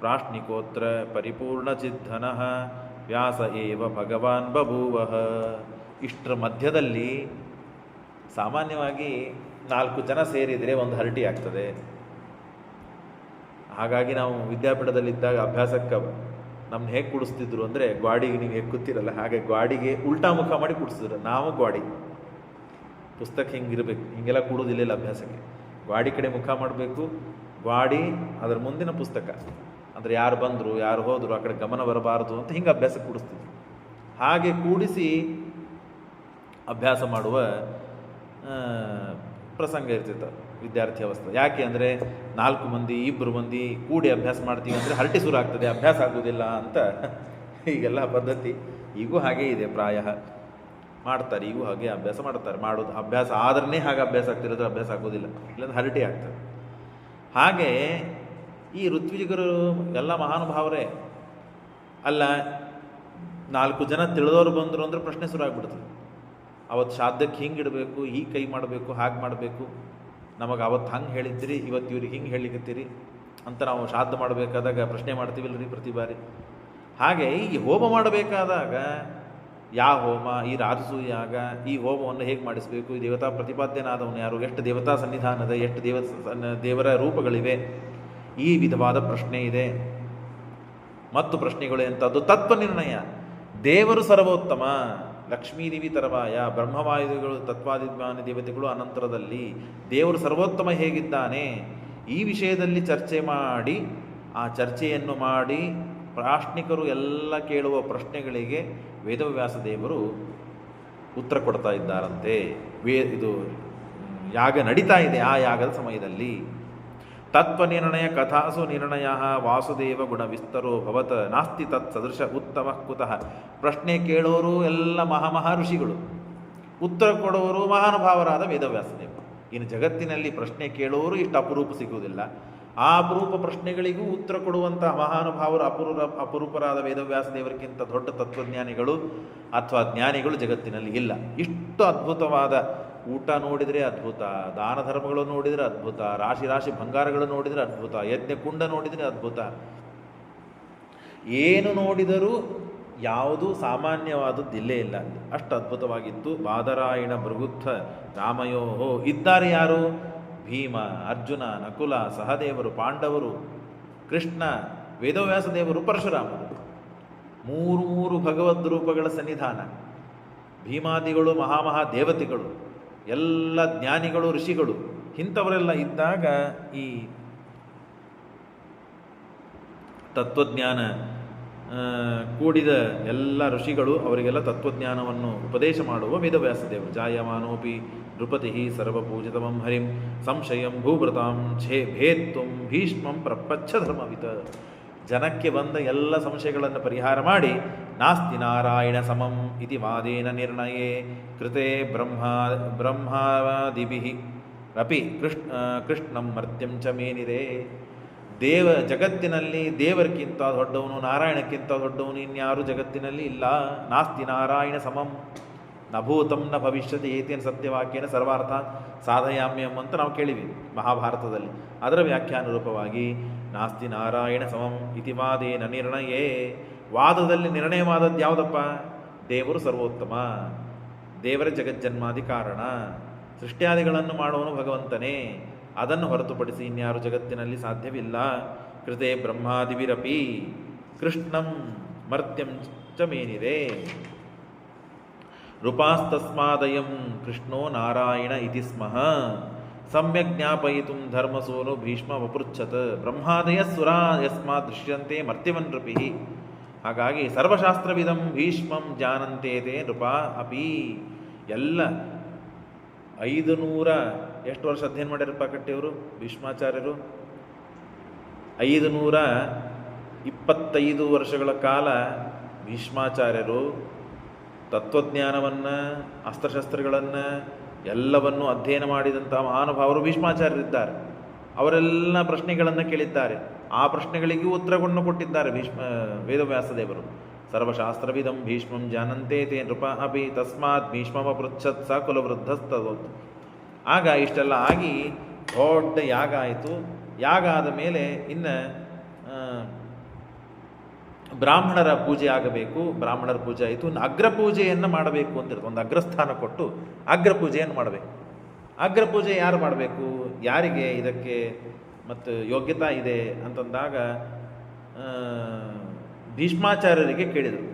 ಪ್ರಾಶ್ನಿಕೋತ್ರ ಪರಿಪೂರ್ಣ ಚಿದ್ಧನಃ ವ್ಯಾಸ ಏವ ಭಗವಾನ್ ಬಭೂವಃ. ಇಷ್ಟರ ಮಧ್ಯದಲ್ಲಿ ಸಾಮಾನ್ಯವಾಗಿ 4 ಜನ ಸೇರಿದರೆ ಒಂದು ಹರಟಿ ಆಗ್ತದೆ. ಹಾಗಾಗಿ ನಾವು ವಿದ್ಯಾಪೀಠದಲ್ಲಿದ್ದಾಗ ಅಭ್ಯಾಸಕ್ಕೆ ನಮ್ಮನ್ನ ಹೇಗೆ ಕೂಡಿಸ್ತಿದ್ರು ಅಂದರೆ, ಗ್ವಾಡಿಗೆ ನೀವು ಹೇಗೆ ಕೂತಿರಲ್ಲ ಹಾಗೆ ಗ್ವಾಡಿಗೆ ಉಲ್ಟಾ ಮುಖ ಮಾಡಿ ಕೂಡಿಸಿದ್ರು. ನಾವು ಗ್ವಾಡಿ ಪುಸ್ತಕ ಹಿಂಗಿರಬೇಕು, ಹಿಂಗೆಲ್ಲ ಕೂಡೋದಿಲ್ಲ ಅಭ್ಯಾಸಕ್ಕೆ. ಗ್ವಾಡಿ ಕಡೆ ಮುಖ ಮಾಡಬೇಕು, ಗ್ವಾಡಿ ಅದರ ಮುಂದಿನ ಪುಸ್ತಕ. ಅಂದರೆ ಯಾರು ಬಂದರು ಯಾರು ಹೋದರು ಆ ಕಡೆ ಗಮನ ಬರಬಾರದು ಅಂತ ಹಿಂಗೆ ಅಭ್ಯಾಸಕ್ಕೆ ಕೂಡಿಸ್ತಿದ್ರು. ಹಾಗೆ ಕೂಡಿಸಿ ಅಭ್ಯಾಸ ಮಾಡುವ ಪ್ರಸಂಗ ಇರ್ತಿತ್ತು ವಿದ್ಯಾರ್ಥಿ ಅವಸ್ಥೆ. ಯಾಕೆ ಅಂದರೆ 4 ಮಂದಿ 2 ಮಂದಿ ಕೂಡಿ ಅಭ್ಯಾಸ ಮಾಡ್ತೀವಿ ಅಂದರೆ ಹರಟಿ ಶುರು ಆಗ್ತದೆ, ಅಭ್ಯಾಸ ಆಗೋದಿಲ್ಲ ಅಂತ ಹೀಗೆಲ್ಲ ಪದ್ಧತಿ ಈಗೂ ಹಾಗೇ ಇದೆ. ಪ್ರಾಯ ಮಾಡ್ತಾರೆ, ಈಗೂ ಹಾಗೆ ಅಭ್ಯಾಸ ಮಾಡ್ತಾರೆ. ಮಾಡೋದು ಅಭ್ಯಾಸ ಆದ್ರೇ ಹಾಗೆ ಅಭ್ಯಾಸ ಆಗ್ತಿರೋದು, ಅಭ್ಯಾಸ ಆಗೋದಿಲ್ಲ, ಇಲ್ಲಾಂದ್ರೆ ಹರಟಿ ಆಗ್ತದೆ. ಹಾಗೆ ಈ ಋತ್ವಿಜರು ಎಲ್ಲ ಮಹಾನುಭಾವರೇ ಅಲ್ಲ. 4 ಜನ ತಿಳಿದವರು ಬಂದರು ಅಂದರೆ ಪ್ರಶ್ನೆ ಶುರು ಆಗ್ಬಿಡ್ತದೆ. ಅವತ್ತು ಶ್ರಾದ್ದಕ್ಕೆ ಹಿಂಗೆ ಇಡಬೇಕು, ಹೀಗೆ ಕೈ ಮಾಡಬೇಕು, ಹಾಗೆ ಮಾಡಬೇಕು, ನಮಗೆ ಅವತ್ತು ಹಂಗೆ ಹೇಳಿದ್ರಿ, ಇವತ್ತು ಇವ್ರಿಗೆ ಹಿಂಗೆ ಹೇಳಿಕತ್ತೀರಿ ಅಂತ ನಾವು ಶ್ರಾದ್ದ ಮಾಡಬೇಕಾದಾಗ ಪ್ರಶ್ನೆ ಮಾಡ್ತೀವಿಲ್ರಿ ಪ್ರತಿ ಬಾರಿ. ಹಾಗೆ ಈ ಹೋಮ ಮಾಡಬೇಕಾದಾಗ ಯಾವ ಹೋಮ, ಈ ರಾಜಸೂಯಾಗ ಈ ಹೋಮವನ್ನು ಹೇಗೆ ಮಾಡಿಸಬೇಕು, ಈ ದೇವತಾ ಪ್ರತಿಪಾದ್ಯನಾದವನು ಯಾರು, ಎಷ್ಟು ದೇವತಾ ಸನ್ನಿಧಾನದ, ಎಷ್ಟು ದೇವರ ರೂಪಗಳಿವೆ, ಈ ವಿಧವಾದ ಪ್ರಶ್ನೆ ಇದೆ. ಮತ್ತು ಪ್ರಶ್ನೆಗಳು ಎಂಥದ್ದು? ತತ್ವ ನಿರ್ಣಯ. ದೇವರು ಸರ್ವೋತ್ತಮ, ಲಕ್ಷ್ಮೀದೇವಿ ತರವಾಯ, ಬ್ರಹ್ಮವಾಯುಗಳು ತತ್ವಾದಿಜ್ಞಾನಿ ದೇವತೆಗಳು ಅನಂತರದಲ್ಲಿ, ದೇವರು ಸರ್ವೋತ್ತಮ ಹೇಗಿದ್ದಾನೆ ಈ ವಿಷಯದಲ್ಲಿ ಚರ್ಚೆ ಮಾಡಿ, ಆ ಚರ್ಚೆಯನ್ನು ಮಾಡಿ ಪ್ರಾಶ್ನಿಕರು ಎಲ್ಲ ಕೇಳುವ ಪ್ರಶ್ನೆಗಳಿಗೆ ವೇದವ್ಯಾಸ ದೇವರು ಉತ್ತರ ಕೊಡ್ತಾ ಇದ್ದಾರಂತೆ. ಇದು ಯಾಗ ನಡೀತಾ ಇದೆ. ಆ ಯಾಗದ ಸಮಯದಲ್ಲಿ ತತ್ವ ನಿರ್ಣಯ ಕಥಾಸು ನಿರ್ಣಯ ವಾಸುದೇವ ಗುಣ ವಿಸ್ತರೋ ಭವತ ನಾಸ್ತಿ ತತ್ ಸದೃಶ ಉತ್ತಮ ಕುತಃ. ಪ್ರಶ್ನೆ ಕೇಳೋರು ಎಲ್ಲ ಮಹಾ ಋಷಿಗಳು, ಉತ್ತರ ಕೊಡುವವರು ಮಹಾನುಭಾವರಾದ ವೇದವ್ಯಾಸದೇವರು. ಇನ್ನು ಜಗತ್ತಿನಲ್ಲಿ ಪ್ರಶ್ನೆ ಕೇಳುವವರು ಇಷ್ಟು ಅಪರೂಪ ಸಿಗುವುದಿಲ್ಲ. ಆ ಅಪರೂಪ ಪ್ರಶ್ನೆಗಳಿಗೂ ಉತ್ತರ ಕೊಡುವಂತಹ ಮಹಾನುಭಾವರು ಅಪರೂಪರಾದ ವೇದವ್ಯಾಸ ದೇವರಿಗಿಂತ ದೊಡ್ಡ ತತ್ವಜ್ಞಾನಿಗಳು ಅಥವಾ ಜ್ಞಾನಿಗಳು ಜಗತ್ತಿನಲ್ಲಿ ಇಲ್ಲ. ಇಷ್ಟು ಅದ್ಭುತವಾದ ಊಟ ನೋಡಿದರೆ ಅದ್ಭುತ, ದಾನ ಧರ್ಮಗಳು ನೋಡಿದರೆ ಅದ್ಭುತ, ರಾಶಿ ರಾಶಿ ಬಂಗಾರಗಳು ನೋಡಿದರೆ ಅದ್ಭುತ, ಯಜ್ಞಕುಂಡ ನೋಡಿದರೆ ಅದ್ಭುತ. ಏನು ನೋಡಿದರೂ ಯಾವುದೂ ಸಾಮಾನ್ಯವಾದದ್ದಿಲ್ಲೇ ಇಲ್ಲ. ಅಷ್ಟು ಅದ್ಭುತವಾಗಿತ್ತು. ಬಾದರಾಯಣ ಭೃಗುತ್ಥ ರಾಮಯೋಹೋ ಇದ್ದಾರೆ ಯಾರು? ಭೀಮ, ಅರ್ಜುನ, ನಕುಲ, ಸಹದೇವರು, ಪಾಂಡವರು, ಕೃಷ್ಣ, ವೇದವ್ಯಾಸ ದೇವರು, ಪರಶುರಾಮರು. 3 ಭಗವದ್ ರೂಪಗಳ ಸನ್ನಿಧಾನ. ಭೀಮಾದಿಗಳು ಮಹಾಮಹಾ ದೇವತೆಗಳು, ಎಲ್ಲ ಜ್ಞಾನಿಗಳು, ಋಷಿಗಳು, ಇಂಥವರೆಲ್ಲ ಇದ್ದಾಗ ಈ ತತ್ವಜ್ಞಾನ ಕೂಡಿದ ಎಲ್ಲ ಋಷಿಗಳು ಅವರಿಗೆಲ್ಲ ತತ್ವಜ್ಞಾನವನ್ನು ಉಪದೇಶ ಮಾಡುವ ವೇದವ್ಯಾಸದೇವರು. ಜಾಯಮಾನೋಪಿ ನೃಪತಿ ಸರ್ವಪೂಜಿತಮಂ ಹರಿಂ ಸಂಶಯಂ ಭೂಭೃತಾಂ ಭೇತ್ತುಂ ಭೀಷ್ಮಂ ಪ್ರಪಚ್ಚ ಧರ್ಮವಿತ. ಜನಕ್ಕೆ ಬಂದ ಎಲ್ಲ ಸಂಶಯಗಳನ್ನು ಪರಿಹಾರ ಮಾಡಿ ನಾಸ್ತಿ ನಾರಾಯಣ ಸಮಂ ಇತಿ ವಾದೇನ ನಿರ್ಣಯೇ ಕೃತೆ ಬ್ರಹ್ಮಾದಿಭಿಃ ಅಪಿ ಕೃಷ್ಣಂ ಮರ್ತ್ಯಂ ಚ ಮೇನಿರೆ. ಜಗತ್ತಿನಲ್ಲಿ ದೇವರಿಗಿಂತ ದೊಡ್ಡವನು, ನಾರಾಯಣಕ್ಕಿಂತ ದೊಡ್ಡವನು ಇನ್ಯಾರು ಜಗತ್ತಿನಲ್ಲಿ ಇಲ್ಲ. ನಾಸ್ತಿ ನಾರಾಯಣ ಸಮಂ ನ ಭೂತಂ ನ ಭವಿಷ್ಯತಿ ಏತೇನ ಸತ್ಯವಾಕ್ಯನ ಸರ್ವಾರ್ಥ ಸಾಧಯಾಮ್ಯಂ ಅಂತ ನಾವು ಕೇಳಿವಿ ಮಹಾಭಾರತದಲ್ಲಿ. ಅದರ ವ್ಯಾಖ್ಯಾನ ರೂಪವಾಗಿ ನಾಸ್ತಿ ನಾರಾಯಣ ಸಮಂ ಇತಿ ವಾದೇನ ನಿರ್ಣಯೇ. ವಾದದಲ್ಲಿ ನಿರ್ಣಯವಾದದ್ದು ಯಾವುದಪ್ಪ? ದೇವರು ಸರ್ವೋತ್ತಮ, ದೇವರ ಜಗಜ್ಜನ್ಮಾದಿ ಕಾರಣ, ಸೃಷ್ಟ್ಯಾದಿಗಳನ್ನು ಮಾಡುವನು ಭಗವಂತನೇ, ಅದನ್ನು ಹೊರತುಪಡಿಸಿ ಇನ್ಯಾರು ಜಗತ್ತಿನಲ್ಲಿ ಸಾಧ್ಯವಿಲ್ಲ. ಕೃತೆ ಬ್ರಹ್ಮಾದಿವಿರಪಿ ಕೃಷ್ಣಂ ಮರ್ತ್ಯಂ ಚ ಮೇನಿರೆ. ರೂಪಾಸ್ತಸ್ಮಾದಯಂ ಕೃಷ್ಣೋ ನಾರಾಯಣ ಇತಿ ಸ್ಮಃ ಸಮ್ಯಕ್ ಜ್ಞಾಪಯಿತುಂ ಧರ್ಮಸೂನು ಭೀಷ್ಮವಪೃಚ್ಛತ್. ಬ್ರಹ್ಮಾದಯ ಸುರಾ ಯಸ್ಮಾತ್ ದೃಶ್ಯಂತೆ ಮರ್ತ್ಯಮನ್ರಪಿ. ಹಾಗಾಗಿ ಸರ್ವಶಾಸ್ತ್ರವಿದಂ ಭೀಷ್ಮಂ ಜಾನಂತೇತೆ ನೃಪ ಅಪಿ. ಎಲ್ಲ 500 ಎಷ್ಟು ವರ್ಷ ಅಧ್ಯಯನ ಮಾಡ್ಯಾರಪ್ಪ ಕಟ್ಟಿಯವರು ಭೀಷ್ಮಾಚಾರ್ಯರು? 525 ವರ್ಷಗಳ ಕಾಲ ಭೀಷ್ಮಾಚಾರ್ಯರು ತತ್ವಜ್ಞಾನವನ್ನು, ಅಸ್ತ್ರಶಸ್ತ್ರಗಳನ್ನು ಎಲ್ಲವನ್ನೂ ಅಧ್ಯಯನ ಮಾಡಿದಂಥ ಮಹಾನುಭಾವರು ಭೀಷ್ಮಾಚಾರ್ಯರಿದ್ದಾರೆ. ಅವರೆಲ್ಲ ಪ್ರಶ್ನೆಗಳನ್ನು ಕೇಳಿದ್ದಾರೆ. ಆ ಪ್ರಶ್ನೆಗಳಿಗೂ ಉತ್ತರಗಳನ್ನು ಕೊಟ್ಟಿದ್ದಾರೆ ವೇದವ್ಯಾಸದೇವರು. ಸರ್ವಶಾಸ್ತ್ರವಿದಂ ಭೀಷ್ಮಂ ಜಾನಂತೆ ತೇ ನೃಪ ಅಪಿ ತಸ್ಮಾತ್ ಭೀಷ್ಮವಪೃಚ್ಛತ್ ಸ ಕುಲವೃದ್ಧಸ್ತದೋತ್. ಆಗ ಇಷ್ಟೆಲ್ಲ ಆಗಿ ದೊಡ್ಡ ಯಾಗ ಆಯಿತು. ಯಾಗ ಆದ ಮೇಲೆ ಇನ್ನು ಬ್ರಾಹ್ಮಣರ ಪೂಜೆ ಆಗಬೇಕು. ಬ್ರಾಹ್ಮಣರ ಪೂಜೆ ಆಯಿತು. ಅಗ್ರಪೂಜೆಯನ್ನು ಮಾಡಬೇಕು ಅಂತಿರುತ್ತೆ. ಒಂದು ಅಗ್ರಸ್ಥಾನ ಕೊಟ್ಟು ಅಗ್ರಪೂಜೆಯನ್ನು ಮಾಡಬೇಕು. ಅಗ್ರಪೂಜೆ ಯಾರು ಮಾಡಬೇಕು, ಯಾರಿಗೆ ಇದಕ್ಕೆ ಮತ್ತು ಯೋಗ್ಯತಾ ಇದೆ ಅಂತಂದಾಗ ಭೀಷ್ಮಾಚಾರ್ಯರಿಗೆ ಕೇಳಿದರು.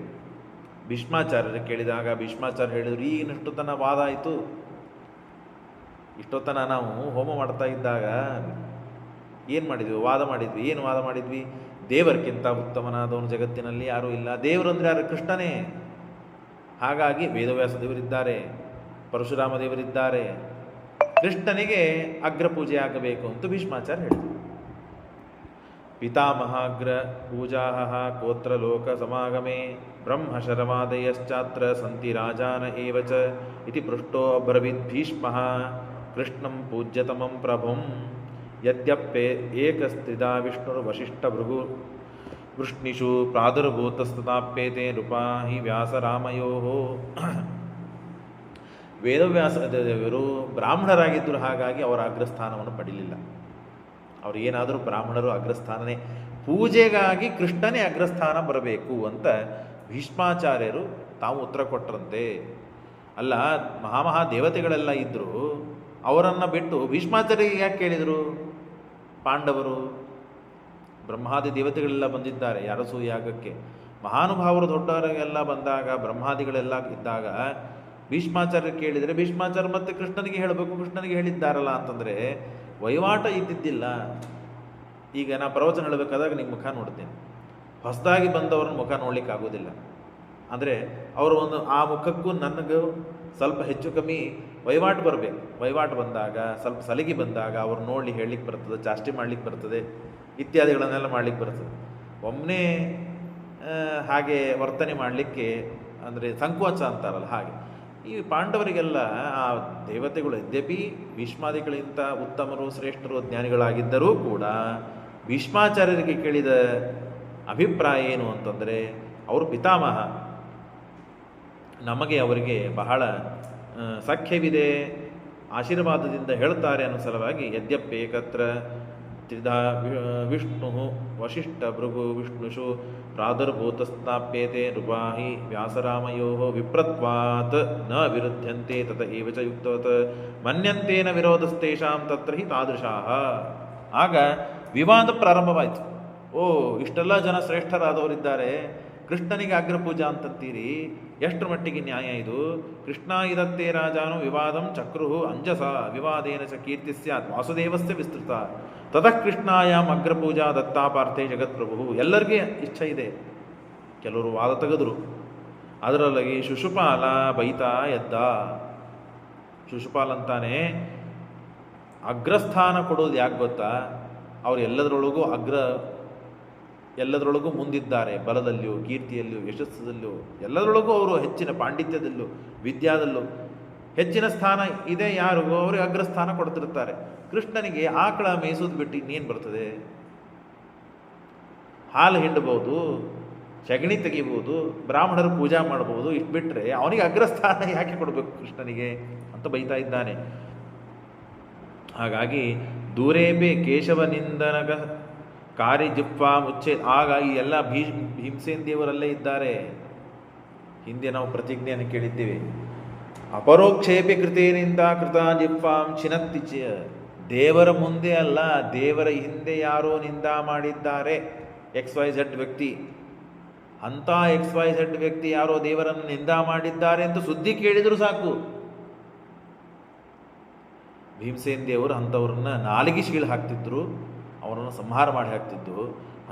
ಭೀಷ್ಮಾಚಾರ್ಯರಿಗೆ ಕೇಳಿದಾಗ ಭೀಷ್ಮಾಚಾರ್ಯ ಹೇಳಿದರು, ಈಗಿನಷ್ಟೊತ್ತನ ವಾದ ಆಯಿತು. ಇಷ್ಟೊತ್ತನ ನಾವು ಹೋಮ ಮಾಡ್ತಾ ಇದ್ದಾಗ ಏನು ಮಾಡಿದ್ವಿ? ವಾದ ಮಾಡಿದ್ವಿ. ಏನು ವಾದ ಮಾಡಿದ್ವಿ? ದೇವರಿಗಿಂತ ಉತ್ತಮನಾದವನು ಜಗತ್ತಿನಲ್ಲಿ ಯಾರೂ ಇಲ್ಲ. ದೇವರು ಅಂದರೆ ಯಾರು? ಕೃಷ್ಣನೇ. ಹಾಗಾಗಿ ವೇದವ್ಯಾಸ ದೇವರಿದ್ದಾರೆ, ಪರಶುರಾಮ ದೇವರಿದ್ದಾರೆ, ಕೃಷ್ಣನಿಗೆ ಅಗ್ರಪೂಜೆ ಆಗಬೇಕು ಅಂತ ಭೀಷ್ಮಾಚಾರ್ಯ ಹೇಳಿದರು. ಪಿತಾಮಹಾಗ್ರ ಪೂಜಾ ಕೋತ್ರ ಲೋಕ ಸಮಾಗಮೇ ಬ್ರಹ್ಮ ಶರವಾದಯಶ್ಚಾತ್ರ ಸಂತಿ ರಾಜಾನ ಏವ ಚ ಇತಿ ಪೃಷ್ಟೋ ಅಬ್ರವೀತ್ ಭೀಷ್ಮಃ ಕೃಷ್ಣಂ ಪೂಜ್ಯತಮಂ ಪ್ರಭುಂ ಯದ್ಯಪ್ಪೆ ಏಕಸ್ತ್ರಿದಾ ವಿಷ್ಣುರ್ವಶಿಷ್ಠಭೃಗು ವೃಷ್ಣಿಷು ಪ್ರಾದುರ್ಭೂತಸ್ತತಾಪ್ಯೇತೆ ನೃಪಾ ಹಿ ವ್ಯಾಸರಾಮಯೋ. ವೇದವ್ಯಾಸದೇವರು ಬ್ರಾಹ್ಮಣರಾಗಿದ್ದರು. ಹಾಗಾಗಿ ಅವರ ಅಗ್ರಸ್ಥಾನವನ್ನು ಪಡೀಲಿಲ್ಲ. ಅವರು ಏನಾದರೂ ಬ್ರಾಹ್ಮಣರು ಅಗ್ರಸ್ಥಾನನೇ, ಪೂಜೆಗಾಗಿ ಕೃಷ್ಣನೇ ಅಗ್ರಸ್ಥಾನ ಬರಬೇಕು ಅಂತ ಭೀಷ್ಮಾಚಾರ್ಯರು ತಾವು ಉತ್ತರ ಕೊಟ್ಟರಂತೆ. ಅಲ್ಲ, ಮಹಾಮಹಾ ದೇವತೆಗಳೆಲ್ಲ ಇದ್ದರು, ಅವರನ್ನು ಬಿಟ್ಟು ಭೀಷ್ಮಾಚಾರ್ಯರಿಗೆ ಯಾಕೆ ಕೇಳಿದರು? ಪಾಂಡವರು ಬ್ರಹ್ಮಾದಿ ದೇವತೆಗಳೆಲ್ಲ ಬಂದಿದ್ದಾರೆ ಯಾರಸೂ ಯಾಗಕ್ಕೆ. ಮಹಾನುಭಾವರು ದೊಡ್ಡವರಿಗೆಲ್ಲ ಬಂದಾಗ, ಬ್ರಹ್ಮಾದಿಗಳೆಲ್ಲ ಇದ್ದಾಗ ಭೀಷ್ಮಾಚಾರ್ಯ ಕೇಳಿದರೆ ಭೀಷ್ಮಾಚಾರ್ಯ ಮತ್ತೆ ಕೃಷ್ಣನಿಗೆ ಹೇಳಬೇಕು. ಕೃಷ್ಣನಿಗೆ ಹೇಳಿದ್ದಾರಲ್ಲ ಅಂತಂದರೆ ವಹಿವಾಟ ಇದ್ದಿದ್ದಿಲ್ಲ. ಈಗ ನಾ ಪ್ರವಚನ ಹೇಳಬೇಕಾದಾಗ ನಿಮ್ಮ ಮುಖ ನೋಡ್ತೇನೆ, ಹೊಸದಾಗಿ ಬಂದವ್ರನ್ನ ಮುಖ ನೋಡ್ಲಿಕ್ಕೆ ಆಗೋದಿಲ್ಲ. ಅಂದರೆ ಅವರು ಆ ಮುಖಕ್ಕೂ ನನಗೂ ಸ್ವಲ್ಪ ಹೆಚ್ಚು ಕಮ್ಮಿ ವಹಿವಾಟು ಬರಬೇಕು. ವಹಿವಾಟು ಬಂದಾಗ, ಸ್ವಲ್ಪ ಸಲಿಗೆ ಬಂದಾಗ ಅವ್ರು ನೋಡ್ಲಿ ಹೇಳಲಿಕ್ಕೆ ಬರ್ತದೆ, ಚಾಷ್ಟೆ ಮಾಡ್ಲಿಕ್ಕೆ ಬರ್ತದೆ, ಇತ್ಯಾದಿಗಳನ್ನೆಲ್ಲ ಮಾಡ್ಲಿಕ್ಕೆ ಬರ್ತದೆ. ಒಮ್ಮೆ ಹಾಗೆ ವರ್ತನೆ ಮಾಡಲಿಕ್ಕೆ ಅಂದರೆ ಸಂಕೋಚ ಅಂತಾರಲ್ಲ ಹಾಗೆ. ಈ ಪಾಂಡವರಿಗೆಲ್ಲ ಆ ದೇವತೆಗಳು ಯದ್ಯಪಿ ಭೀಷ್ಮಾದಿಗಳಿಂದ ಉತ್ತಮರು, ಶ್ರೇಷ್ಠರು, ಜ್ಞಾನಿಗಳಾಗಿದ್ದರೂ ಕೂಡ ಭೀಷ್ಮಾಚಾರ್ಯರಿಗೆ ಕೇಳಿದ ಅಭಿಪ್ರಾಯ ಏನು ಅಂತಂದರೆ, ಅವರು ಪಿತಾಮಹ, ನಮಗೆ ಅವರಿಗೆ ಬಹಳ ಸಖ್ಯವಿದೆ, ಆಶೀರ್ವಾದದಿಂದ ಹೇಳ್ತಾರೆ ಅನ್ನೋ ಸಲುವಾಗಿ ಯದ್ಯಪ್ಪೇಕತ್ರ ತ್ರಿಧಾ ವಿಷ್ಣು ವಶಿಷ್ಠ ಭೃಗು ವಿಷ್ಣುಷು ಪ್ರಾದುರ್ಭೂತಸ್ಥಾಪ್ಯೇತೆ ನೃಪಾಹಿ ವ್ಯಾಸರಾಮಯೋ ವಿಪ್ರತ್ವಾತ್ ನ ವಿರುದ್ಧಂತೆ ತತ ಏವ ಚ ಯುಕ್ತವತ್ ಮನ್ಯಂತೇನ ವಿರೋಧಸ್ತೇಷಾಂ ತತ್ರ ಹಿ ತಾದೃಶಾಃ. ಆಗ ವಿವಾದ ಪ್ರಾರಂಭವಾಯಿತು. ಓ, ಇಷ್ಟೆಲ್ಲ ಜನ ಶ್ರೇಷ್ಠರಾದವರಿದ್ದಾರೆ, ಕೃಷ್ಣನಿಗೆ ಅಗ್ರಪೂಜಾ ಅಂತಂತೀರಿ, ಎಷ್ಟು ಮಟ್ಟಿಗೆ ನ್ಯಾಯ ಇದು? ಕೃಷ್ಣ ಇದತ್ತೇ ರಾಜಾನು ವಿವಾದಂ ಚಕ್ರುಹು ಅಂಜಸ ವಿವಾದೇನ ಚ ಕೀರ್ತಿ ಸ್ಯಾತ್ ವಾಸುದೇವಸ್ಯ ವಿಸ್ತೃತ ತತಃ ಕೃಷ್ಣಾಯಾಮ್ ಅಗ್ರಪೂಜಾ ದತ್ತಾ ಪಾರ್ಥೆ ಜಗತ್ಪ್ರಭು. ಎಲ್ಲರಿಗೆ ಇಚ್ಛೆ ಇದೆ. ಕೆಲವರು ವಾದ ತೆಗೆದರು. ಅದರೊಳಗೆ ಶಿಶುಪಾಲ ಬೈತಾ ಎದ್ದ. ಶಿಶುಪಾಲ ಅಂತಾನೆ, ಅಗ್ರಸ್ಥಾನ ಕೊಡೋದು ಯಾಕೆ ಗೊತ್ತಾ? ಅವರು ಎಲ್ಲದರೊಳಗೂ ಮುಂದಿದ್ದಾರೆ. ಬಲದಲ್ಲಿಯೂ, ಕೀರ್ತಿಯಲ್ಲಿಯೂ, ಯಶಸ್ಸದಲ್ಲಿಯೂ, ಎಲ್ಲದರೊಳಗೂ ಅವರು ಹೆಚ್ಚಿನ ಪಾಂಡಿತ್ಯದಲ್ಲೂ, ವಿದ್ಯಾದಲ್ಲೂ ಹೆಚ್ಚಿನ ಸ್ಥಾನ ಇದೆ. ಯಾರಿಗೂ ಅವ್ರಿಗೆ ಅಗ್ರಸ್ಥಾನ ಕೊಡ್ತಿರ್ತಾರೆ. ಕೃಷ್ಣನಿಗೆ ಆಕಳ ಮೇಯಿಸೋದು ಬಿಟ್ಟು ಇನ್ನೇನು ಬರ್ತದೆ? ಹಾಲು ಹಿಂಡಬಹುದು, ಸಗಣಿ ತೆಗಿಬಹುದು, ಬ್ರಾಹ್ಮಣರು ಪೂಜಾ ಮಾಡಬಹುದು. ಇಷ್ಟು ಬಿಟ್ಟರೆ ಅವನಿಗೆ ಅಗ್ರಸ್ಥಾನ ಯಾಕೆ ಕೊಡಬೇಕು ಕೃಷ್ಣನಿಗೆ ಅಂತ ಬೈತಾ ಇದ್ದಾನೆ. ಹಾಗಾಗಿ ದೂರೇಪೆ ಕೇಶವನಿಂದನಗ ಕಾರಿ ಜಿಪ್ವಾ ಮುಚ್ಚೆ. ಆಗ ಈ ಎಲ್ಲ ಭೀಮಸೇನ್ ದೇವರಲ್ಲೇ ಇದ್ದಾರೆ. ಹಿಂದೆ ನಾವು ಪ್ರತಿಜ್ಞೆಯನ್ನು ಕೇಳಿದ್ದೇವೆ. ಅಪರೋಕ್ಷೇಪಿ ಕೃತೇನಿಂದ ಕೃತ ಜಿಪ್ವಾಂ ಚಿನತ್ತಿಚ. ದೇವರ ಮುಂದೆ ಅಲ್ಲ, ದೇವರ ಹಿಂದೆ ಯಾರೋ ನಿಂದ ಮಾಡಿದ್ದಾರೆ XYZ ವ್ಯಕ್ತಿ. ಅಂಥ XYZ ವ್ಯಕ್ತಿ ಯಾರೋ ದೇವರನ್ನು ನಿಂದ ಮಾಡಿದ್ದಾರೆ ಅಂತ ಸುದ್ದಿ ಕೇಳಿದರೂ ಸಾಕು, ಭೀಮಸೇನ್ ದೇವರು ಅಂಥವ್ರನ್ನ ನಾಲಿಗೆ ಶೀಳು ಹಾಕ್ತಿದ್ರು, ಅವರನ್ನು ಸಂಹಾರ ಮಾಡಿ ಹಾಕ್ತಿದ್ದು.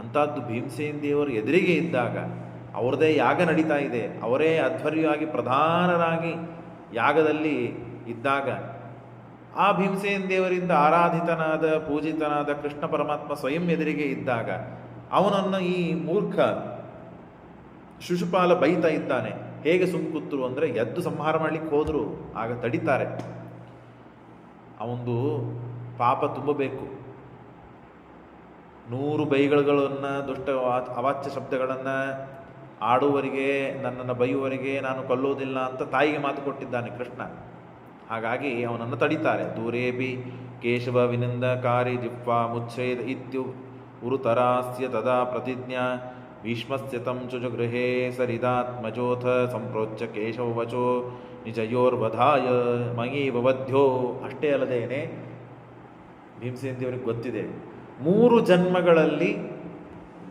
ಅಂಥದ್ದು ಭೀಮಸೇನ್ ದೇವರು ಎದುರಿಗೆ ಇದ್ದಾಗ, ಅವ್ರದ್ದೇ ಯಾಗ ನಡೀತಾ ಇದೆ, ಅವರೇ ಅಧ್ವರ್ಯವಾಗಿ ಪ್ರಧಾನರಾಗಿ ಯಾಗದಲ್ಲಿ ಇದ್ದಾಗ, ಆ ಭೀಮಸೇನ್ ದೇವರಿಂದ ಆರಾಧಿತನಾದ ಪೂಜಿತನಾದ ಕೃಷ್ಣ ಪರಮಾತ್ಮ ಸ್ವಯಂ ಎದುರಿಗೆ ಇದ್ದಾಗ ಅವನನ್ನು ಈ ಮೂರ್ಖ ಶಿಶುಪಾಲ ಬೈತಾ ಇದ್ದಾನೆ. ಹೇಗೆ ಸುಮ್ಕೂತ್ರು ಅಂದರೆ, ಎದ್ದು ಸಂಹಾರ ಮಾಡಲಿಕ್ಕೆ ಹೋದರು, ಆಗ ತಡಿತಾರೆ. ಅವನದು ಪಾಪ ತುಂಬಬೇಕು. 100 ಬೈಗಳನ್ನು, ದುಷ್ಟ ಅವಾಚ್ಯ ಶಬ್ದಗಳನ್ನು ಆಡುವವರಿಗೆ, ನನ್ನನ್ನು ಬೈಯುವವರಿಗೆ ನಾನು ಕೊಲ್ಲೋದಿಲ್ಲ ಅಂತ ತಾಯಿಗೆ ಮಾತು ಕೊಟ್ಟಿದ್ದಾನೆ ಕೃಷ್ಣ. ಹಾಗಾಗಿ ಅವನನ್ನು ತಡಿತಾರೆ. ದೂರೇಬಿ ಕೇಶವ ವಿನಿಂದಕಾರಿ ಜಿಹ್ವಾ ಮುಚ್ಛೇದ ಇತ್ಯು ಉರುತರಾಸ್ಯ ತದಾ ಪ್ರತಿಜ್ಞಾ ಭೀಷ್ಮಸ್ಯ ತಂ ಚುಜಗೃಹೇ ಸರಿದಾತ್ಮಜೋಥ ಸಂಪ್ರೋಚ್ಯ ಕೇಶವ ವಚೋ ನಿಜಯೋರ್ವಧಾಯ ಮಯೀವ ವಧ್ಯ. ಅಷ್ಟೇ ಅಲ್ಲದೇನೆ ಭೀಮಸೇನ್ ದೇವರಿಗೆ ಗೊತ್ತಿದೆ, 3 ಜನ್ಮಗಳಲ್ಲಿ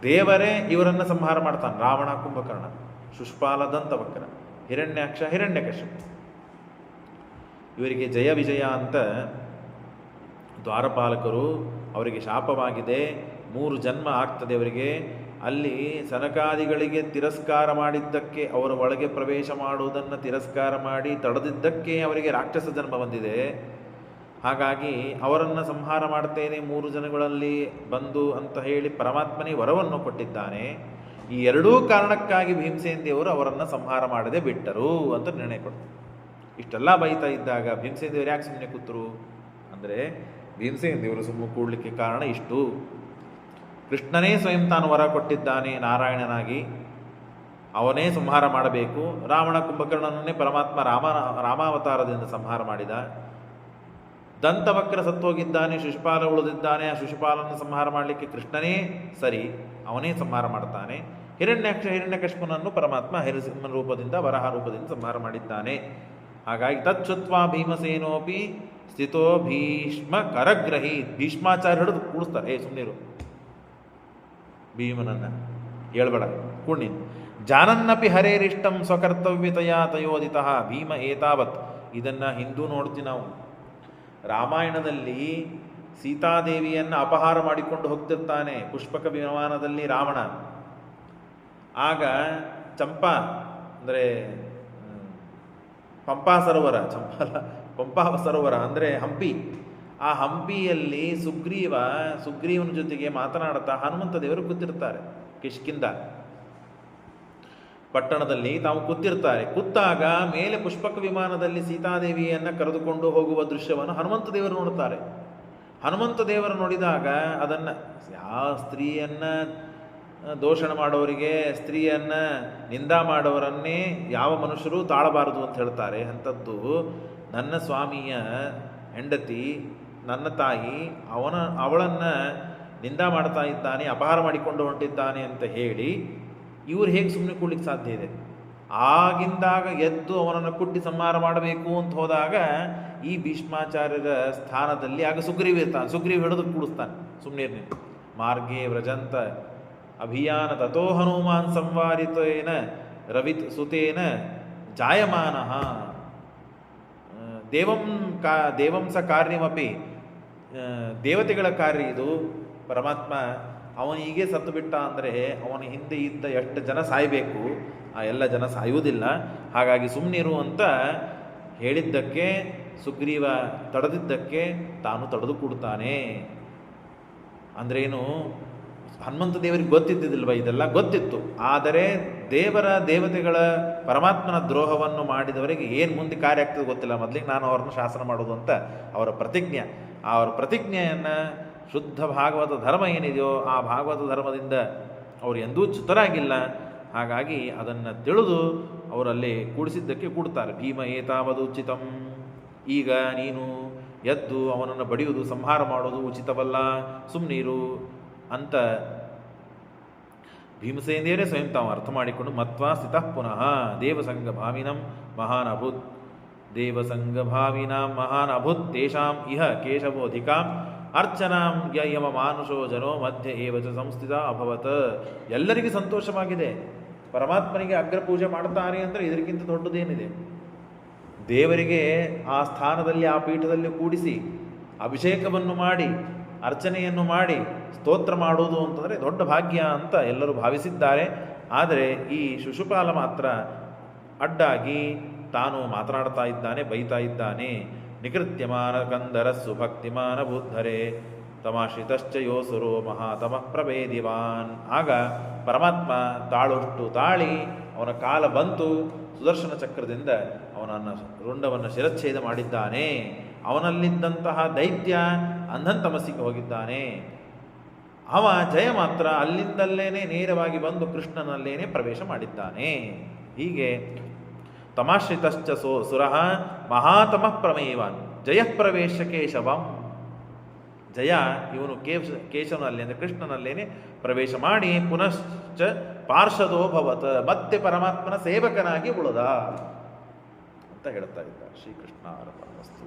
ದೇವರೇ ಇವರನ್ನು ಸಂಹಾರ ಮಾಡ್ತಾನೆ. ರಾವಣ, ಕುಂಭಕರ್ಣ, ಶಿಶುಪಾಲ, ದಂತವಕ್ರ, ಹಿರಣ್ಯಾಕ್ಷ, ಹಿರಣ್ಯಕಶಿಪು. ಇವರಿಗೆ ಜಯ ವಿಜಯ ಅಂತ ದ್ವಾರಪಾಲಕರು, ಅವರಿಗೆ ಶಾಪವಾಗಿದೆ, 3 ಜನ್ಮ ಆಗ್ತದೆ ಅವರಿಗೆ. ಅಲ್ಲಿ ಸನಕಾದಿಗಳಿಗೆ ತಿರಸ್ಕಾರ ಮಾಡಿದ್ದಕ್ಕೆ, ಅವರ ಒಳಗೆ ಪ್ರವೇಶ ಮಾಡುವುದನ್ನು ತಿರಸ್ಕಾರ ಮಾಡಿ ತಡೆದಿದ್ದಕ್ಕೆ ಅವರಿಗೆ ರಾಕ್ಷಸ ಜನ್ಮ ಬಂದಿದೆ. ಹಾಗಾಗಿ ಅವರನ್ನು ಸಂಹಾರ ಮಾಡ್ತೇನೆ 3 ಜನಗಳಲ್ಲಿ ಬಂದು ಅಂತ ಹೇಳಿ ಪರಮಾತ್ಮನೇ ವರವನ್ನು ಕೊಟ್ಟಿದ್ದಾನೆ. ಈ ಎರಡೂ ಕಾರಣಕ್ಕಾಗಿ ಭೀಮಸೇನ್ ದೇವರು ಅವರನ್ನು ಸಂಹಾರ ಮಾಡದೆ ಬಿಟ್ಟರು ಅಂತ ನಿರ್ಣಯ ಕೊಡ್ತಾರೆ. ಇಷ್ಟೆಲ್ಲ ಬೈತಾ ಇದ್ದಾಗ ಭೀಮಸೇನ್ ದೇವರು ಯಾಕೆ ಸುಮ್ಮನೆ ಕೂತರು ಅಂದರೆ, ಭೀಮಸೇನ್ ದೇವರು ಸುಮ್ಮನೆ ಕೂಡಲಿಕ್ಕೆ ಕಾರಣ ಇಷ್ಟು. ಕೃಷ್ಣನೇ ಸ್ವಯಂ ತಾನು ವರ ಕೊಟ್ಟಿದ್ದಾನೆ ನಾರಾಯಣನಾಗಿ, ಅವನೇ ಸಂಹಾರ ಮಾಡಬೇಕು. ರಾವಣ ಕುಂಭಕರ್ಣನನ್ನೇ ಪರಮಾತ್ಮ ರಾಮಾವತಾರದಿಂದ ಸಂಹಾರ ಮಾಡಿದ. ದಂತವಕ್ರ ಸತ್ತೋಗಿದ್ದಾನೆ, ಶಿಶುಪಾಲ ಉಳಿದಿದ್ದಾನೆ. ಆ ಶಿಶುಪಾಲನ್ನು ಸಂಹಾರ ಮಾಡಲಿಕ್ಕೆ ಕೃಷ್ಣನೇ ಸರಿ, ಅವನೇ ಸಂಹಾರ ಮಾಡ್ತಾನೆ. ಹಿರಣ್ಯಕಶ್ಯಪನನ್ನು ಪರಮಾತ್ಮ ಹಿರಸಿಂಹನ ರೂಪದಿಂದ, ವರಹ ರೂಪದಿಂದ ಸಂಹಾರ ಮಾಡಿದ್ದಾನೆ. ಹಾಗಾಗಿ ತಚ್ಚುತ್ವಾ ಭೀಮಸೇನೋಪಿ ಸ್ಥಿತೋ ಭೀಷ್ಮ ಕರಗ್ರಹಿ. ಭೀಷ್ಮಾಚಾರ್ಯ ಹಿಡಿದು ಕೂಡಿಸ್ತಾರೆ, ಸುಮ್ಮನಿರು ಭೀಮನನ್ನು, ಹೇಳ್ಬೇಡ ಕೂಡ್ನೀನು. ಜಾನನ್ನಪಿ ಹರೇರಿಷ್ಟಂ ಸ್ವಕರ್ತವ್ಯತೆಯ ತಯೋದಿತ ಭೀಮ ಏತಾವತ್. ಇದನ್ನು ಹಿಂದೂ ನೋಡ್ತೀವಿ ನಾವು. ರಾಮಾಯಣದಲ್ಲಿ ಸೀತಾದೇವಿಯನ್ನು ಅಪಹಾರ ಮಾಡಿಕೊಂಡು ಹೋಗ್ತಿರ್ತಾನೆ ಪುಷ್ಪಕ ವಿಮಾನದಲ್ಲಿ ರಾವಣ. ಆಗ ಚಂಪಾ ಅಂದರೆ ಪಂಪಾ ಸರೋವರ, ಪಂಪಾ ಸರೋವರ ಅಂದರೆ ಹಂಪಿ. ಆ ಹಂಪಿಯಲ್ಲಿ ಸುಗ್ರೀವನ ಜೊತೆಗೆ ಮಾತನಾಡುತ್ತಾ ಹನುಮಂತ ದೇವರು ಕೂತಿರ್ತಾರೆ. ಕಿಷ್ಕಿಂಧ ಪಟ್ಟಣದಲ್ಲಿ ತಾವು ಕೂತಿರ್ತಾರೆ. ಕೂತಾಗ ಮೇಲೆ ಪುಷ್ಪಕ ವಿಮಾನದಲ್ಲಿ ಸೀತಾದೇವಿಯನ್ನು ಕರೆದುಕೊಂಡು ಹೋಗುವ ದೃಶ್ಯವನ್ನು ಹನುಮಂತ ದೇವರು ನೋಡುತ್ತಾರೆ. ಹನುಮಂತ ದೇವರು ನೋಡಿದಾಗ ಅದನ್ನು, ಯಾವ ಸ್ತ್ರೀಯನ್ನು ದೋಷಣ ಮಾಡೋರಿಗೆ, ಸ್ತ್ರೀಯನ್ನು ನಿಂದ ಮಾಡೋರನ್ನೇ ಯಾವ ಮನುಷ್ಯರು ತಾಳಬಾರದು ಅಂತ ಹೇಳ್ತಾರೆ. ಅಂಥದ್ದು ನನ್ನ ಸ್ವಾಮಿಯ ಹೆಂಡತಿ, ನನ್ನ ತಾಯಿ, ಅವಳನ್ನು ನಿಂದ ಮಾಡ್ತಾ ಇದ್ದಾನೆ, ಅಪಹಾರ ಮಾಡಿಕೊಂಡು ಹೊಂಟಿದ್ದಾನೆ ಅಂತ ಹೇಳಿ ಇವರು ಹೇಗೆ ಸುಮ್ಮನೆ ಕೂಡ್ಲಿಕ್ಕೆ ಸಾಧ್ಯ ಇದೆ? ಆಗಿಂದಾಗ ಎದ್ದು ಅವನನ್ನು ಕುಟ್ಟಿ ಸಂಹಾರ ಮಾಡಬೇಕು ಅಂತ ಹೋದಾಗ ಈ ಭೀಷ್ಮಾಚಾರ್ಯರ ಸ್ಥಾನದಲ್ಲಿ ಆಗ ಸುಗ್ರೀವ ಇರ್ತಾನೆ. ಸುಗ್ರೀವ ಹಿಡಿದು ಕೂಡಿಸ್ತಾನೆ, ಸುಮ್ಮನೆ ಮಾರ್ಗೇ ವ್ರಜಂತ ಅಭಿಯಾನ ತಥೋ ಹನುಮಾನ್ ಸಂವಾರಿತೇನ ರವಿತ್ ಸುತೇನ ಜಾಯಮಾನ ದೇವಂ ಸ ಕಾರ್ಯಮಪಿ, ದೇವತೆಗಳ ಕಾರ್ಯ ಇದು. ಪರಮಾತ್ಮ ಅವನಿಗೆ ಸತ್ತು ಬಿಟ್ಟ ಅಂದರೆ ಅವನ ಹಿಂದೆ ಇದ್ದ ಎಷ್ಟು ಜನ ಸಾಯಬೇಕು, ಆ ಎಲ್ಲ ಜನ ಸಾಯುವುದಿಲ್ಲ. ಹಾಗಾಗಿ ಸುಮ್ಮನಿರು ಅಂತ ಹೇಳಿದ್ದಕ್ಕೆ ಸುಗ್ರೀವ ತಡೆದಿದ್ದಕ್ಕೆ ತಾನು ತಡೆದು ಕೊಡ್ತಾನೆ. ಅಂದ್ರೇನು, ಹನುಮಂತ ದೇವರಿಗೆ ಗೊತ್ತಿದ್ದಿಲ್ವ? ಇದೆಲ್ಲ ಗೊತ್ತಿತ್ತು. ಆದರೆ ದೇವತೆಗಳ ಪರಮಾತ್ಮನ ದ್ರೋಹವನ್ನು ಮಾಡಿದವರಿಗೆ ಏನು ಮುಂದೆ ಕಾರ್ಯ ಆಗ್ತದೆ ಗೊತ್ತಿಲ್ಲ. ಮೊದಲಿಗೆ ನಾನು ಅವರನ್ನು ಶಾಸನ ಮಾಡೋದು ಅಂತ ಅವರ ಪ್ರತಿಜ್ಞೆ. ಅವರ ಪ್ರತಿಜ್ಞೆಯನ್ನು ಶುದ್ಧ ಭಾಗವತ ಧರ್ಮ ಏನಿದೆಯೋ ಆ ಭಾಗವತ ಧರ್ಮದಿಂದ ಅವರು ಎಂದೂ ಚ್ಯುತರಾಗಿಲ್ಲ. ಹಾಗಾಗಿ ಅದನ್ನು ತಿಳಿದು ಅವರಲ್ಲಿ ಕೂಡಿಸಿದ್ದಕ್ಕೆ ಕೂಡ್ತಾರೆ. ಭೀಮ ಏತಾವದುಚಿತಂ, ಈಗ ನೀನು ಎದ್ದು ಅವನನ್ನು ಬಡಿಯುವುದು, ಸಂಹಾರ ಮಾಡೋದು ಉಚಿತವಲ್ಲ, ಸುಮ್ಮನೀರು ಅಂತ ಭೀಮಸೇನೇರೇ ಸ್ವಯಂ ತಾವು ಅರ್ಥ ಮಾಡಿಕೊಂಡು ಮತ್ವಾ ಸ್ಥಿತಃ ಪುನಃ ದೇವಸಂಗ ಭಾವಿನಂ ಮಹಾನ್ ಅಭೂತ್, ದೇವಸಂಗ ಭಾವಿನಾಂ ಮಹಾನ್ ಅಭೂತ್ ತೇಷಾಂ ಇಹ ಕೇಶವೋಧಿಕಾಂ ಅರ್ಚನಾಂ ಯಮ ಮಾನುಷೋ ಜನೋ ಮಧ್ಯೆ ಏವಚ ಸಂಸ್ಥಿತ ಅಭವತ್. ಎಲ್ಲರಿಗೂ ಸಂತೋಷವಾಗಿದೆ. ಪರಮಾತ್ಮನಿಗೆ ಅಗ್ರಪೂಜೆ ಮಾಡ್ತಾರೆ ಅಂದರೆ ಇದಕ್ಕಿಂತ ದೊಡ್ಡದೇನಿದೆ? ದೇವರಿಗೆ ಆ ಸ್ಥಾನದಲ್ಲಿ, ಆ ಪೀಠದಲ್ಲಿ ಕೂಡಿಸಿ ಅಭಿಷೇಕವನ್ನು ಮಾಡಿ ಅರ್ಚನೆಯನ್ನು ಮಾಡಿ ಸ್ತೋತ್ರ ಮಾಡುವುದು ಅಂತಂದರೆ ದೊಡ್ಡ ಭಾಗ್ಯ ಅಂತ ಎಲ್ಲರೂ ಭಾವಿಸಿದ್ದಾರೆ. ಆದರೆ ಈ ಶಿಶುಪಾಲ ಮಾತ್ರ ಅಡ್ಡಾಗಿ ತಾನು ಮಾತನಾಡ್ತಾ ಇದ್ದಾನೆ, ಬೈತಾ ಇದ್ದಾನೆ. ನಿಕೃತ್ಯಮಾನ ಕಂದರಸ್ಸು ಭಕ್ತಿಮಾನ ಬುದ್ಧರೇ ತಮಾಶ್ರಿತಶ್ಚ ಯೋಸುರೋ ಮಹಾತಮಃ ಪ್ರಭೇದಿವಾನ್. ಆಗ ಪರಮಾತ್ಮ ತಾಳುಷ್ಟು ತಾಳಿ ಅವನ ಕಾಲ ಬಂತು, ಸುದರ್ಶನ ಚಕ್ರದಿಂದ ಅವನನ್ನು ರುಂಡವನ್ನು ಶಿರಚ್ಛೇದ ಮಾಡಿದ್ದಾನೆ. ಅವನಲ್ಲಿದ್ದಂತಹ ದೈತ್ಯ ಅಂಧಂತಮಸ್ಸಿಗೆ ಹೋಗಿದ್ದಾನೆ. ಅವ ಜಯ ಮಾತ್ರ ಅಲ್ಲಿಂದಲ್ಲೇನೆ ನೇರವಾಗಿ ಬಂದು ಕೃಷ್ಣನಲ್ಲೇನೆ ಪ್ರವೇಶ ಮಾಡಿದ್ದಾನೆ. ಹೀಗೆ ತಮಾಶ್ರಿತಶ್ಚ ಸುರಃ ಮಹಾತಮಃ ಪ್ರಮೇಯವಾನ್ ಜಯಪ್ರವೇಶ ಕೇಶವಂ. ಜಯ ಇವನು ಕೇಶವನಲ್ಲಿ ಅಂದರೆ ಕೃಷ್ಣನಲ್ಲೇನೆ ಪ್ರವೇಶ ಮಾಡಿ ಪುನಶ್ಚ ಪಾರ್ಷದೋಭವತ್, ಮತ್ತೆ ಪರಮಾತ್ಮನ ಸೇವಕನಾಗಿ ಉಳಿದ ಅಂತ ಹೇಳ್ತಾ ಇದ್ದಾರೆ. ಶ್ರೀಕೃಷ್ಣ ಅರ್ಪಣಮಸ್ತು.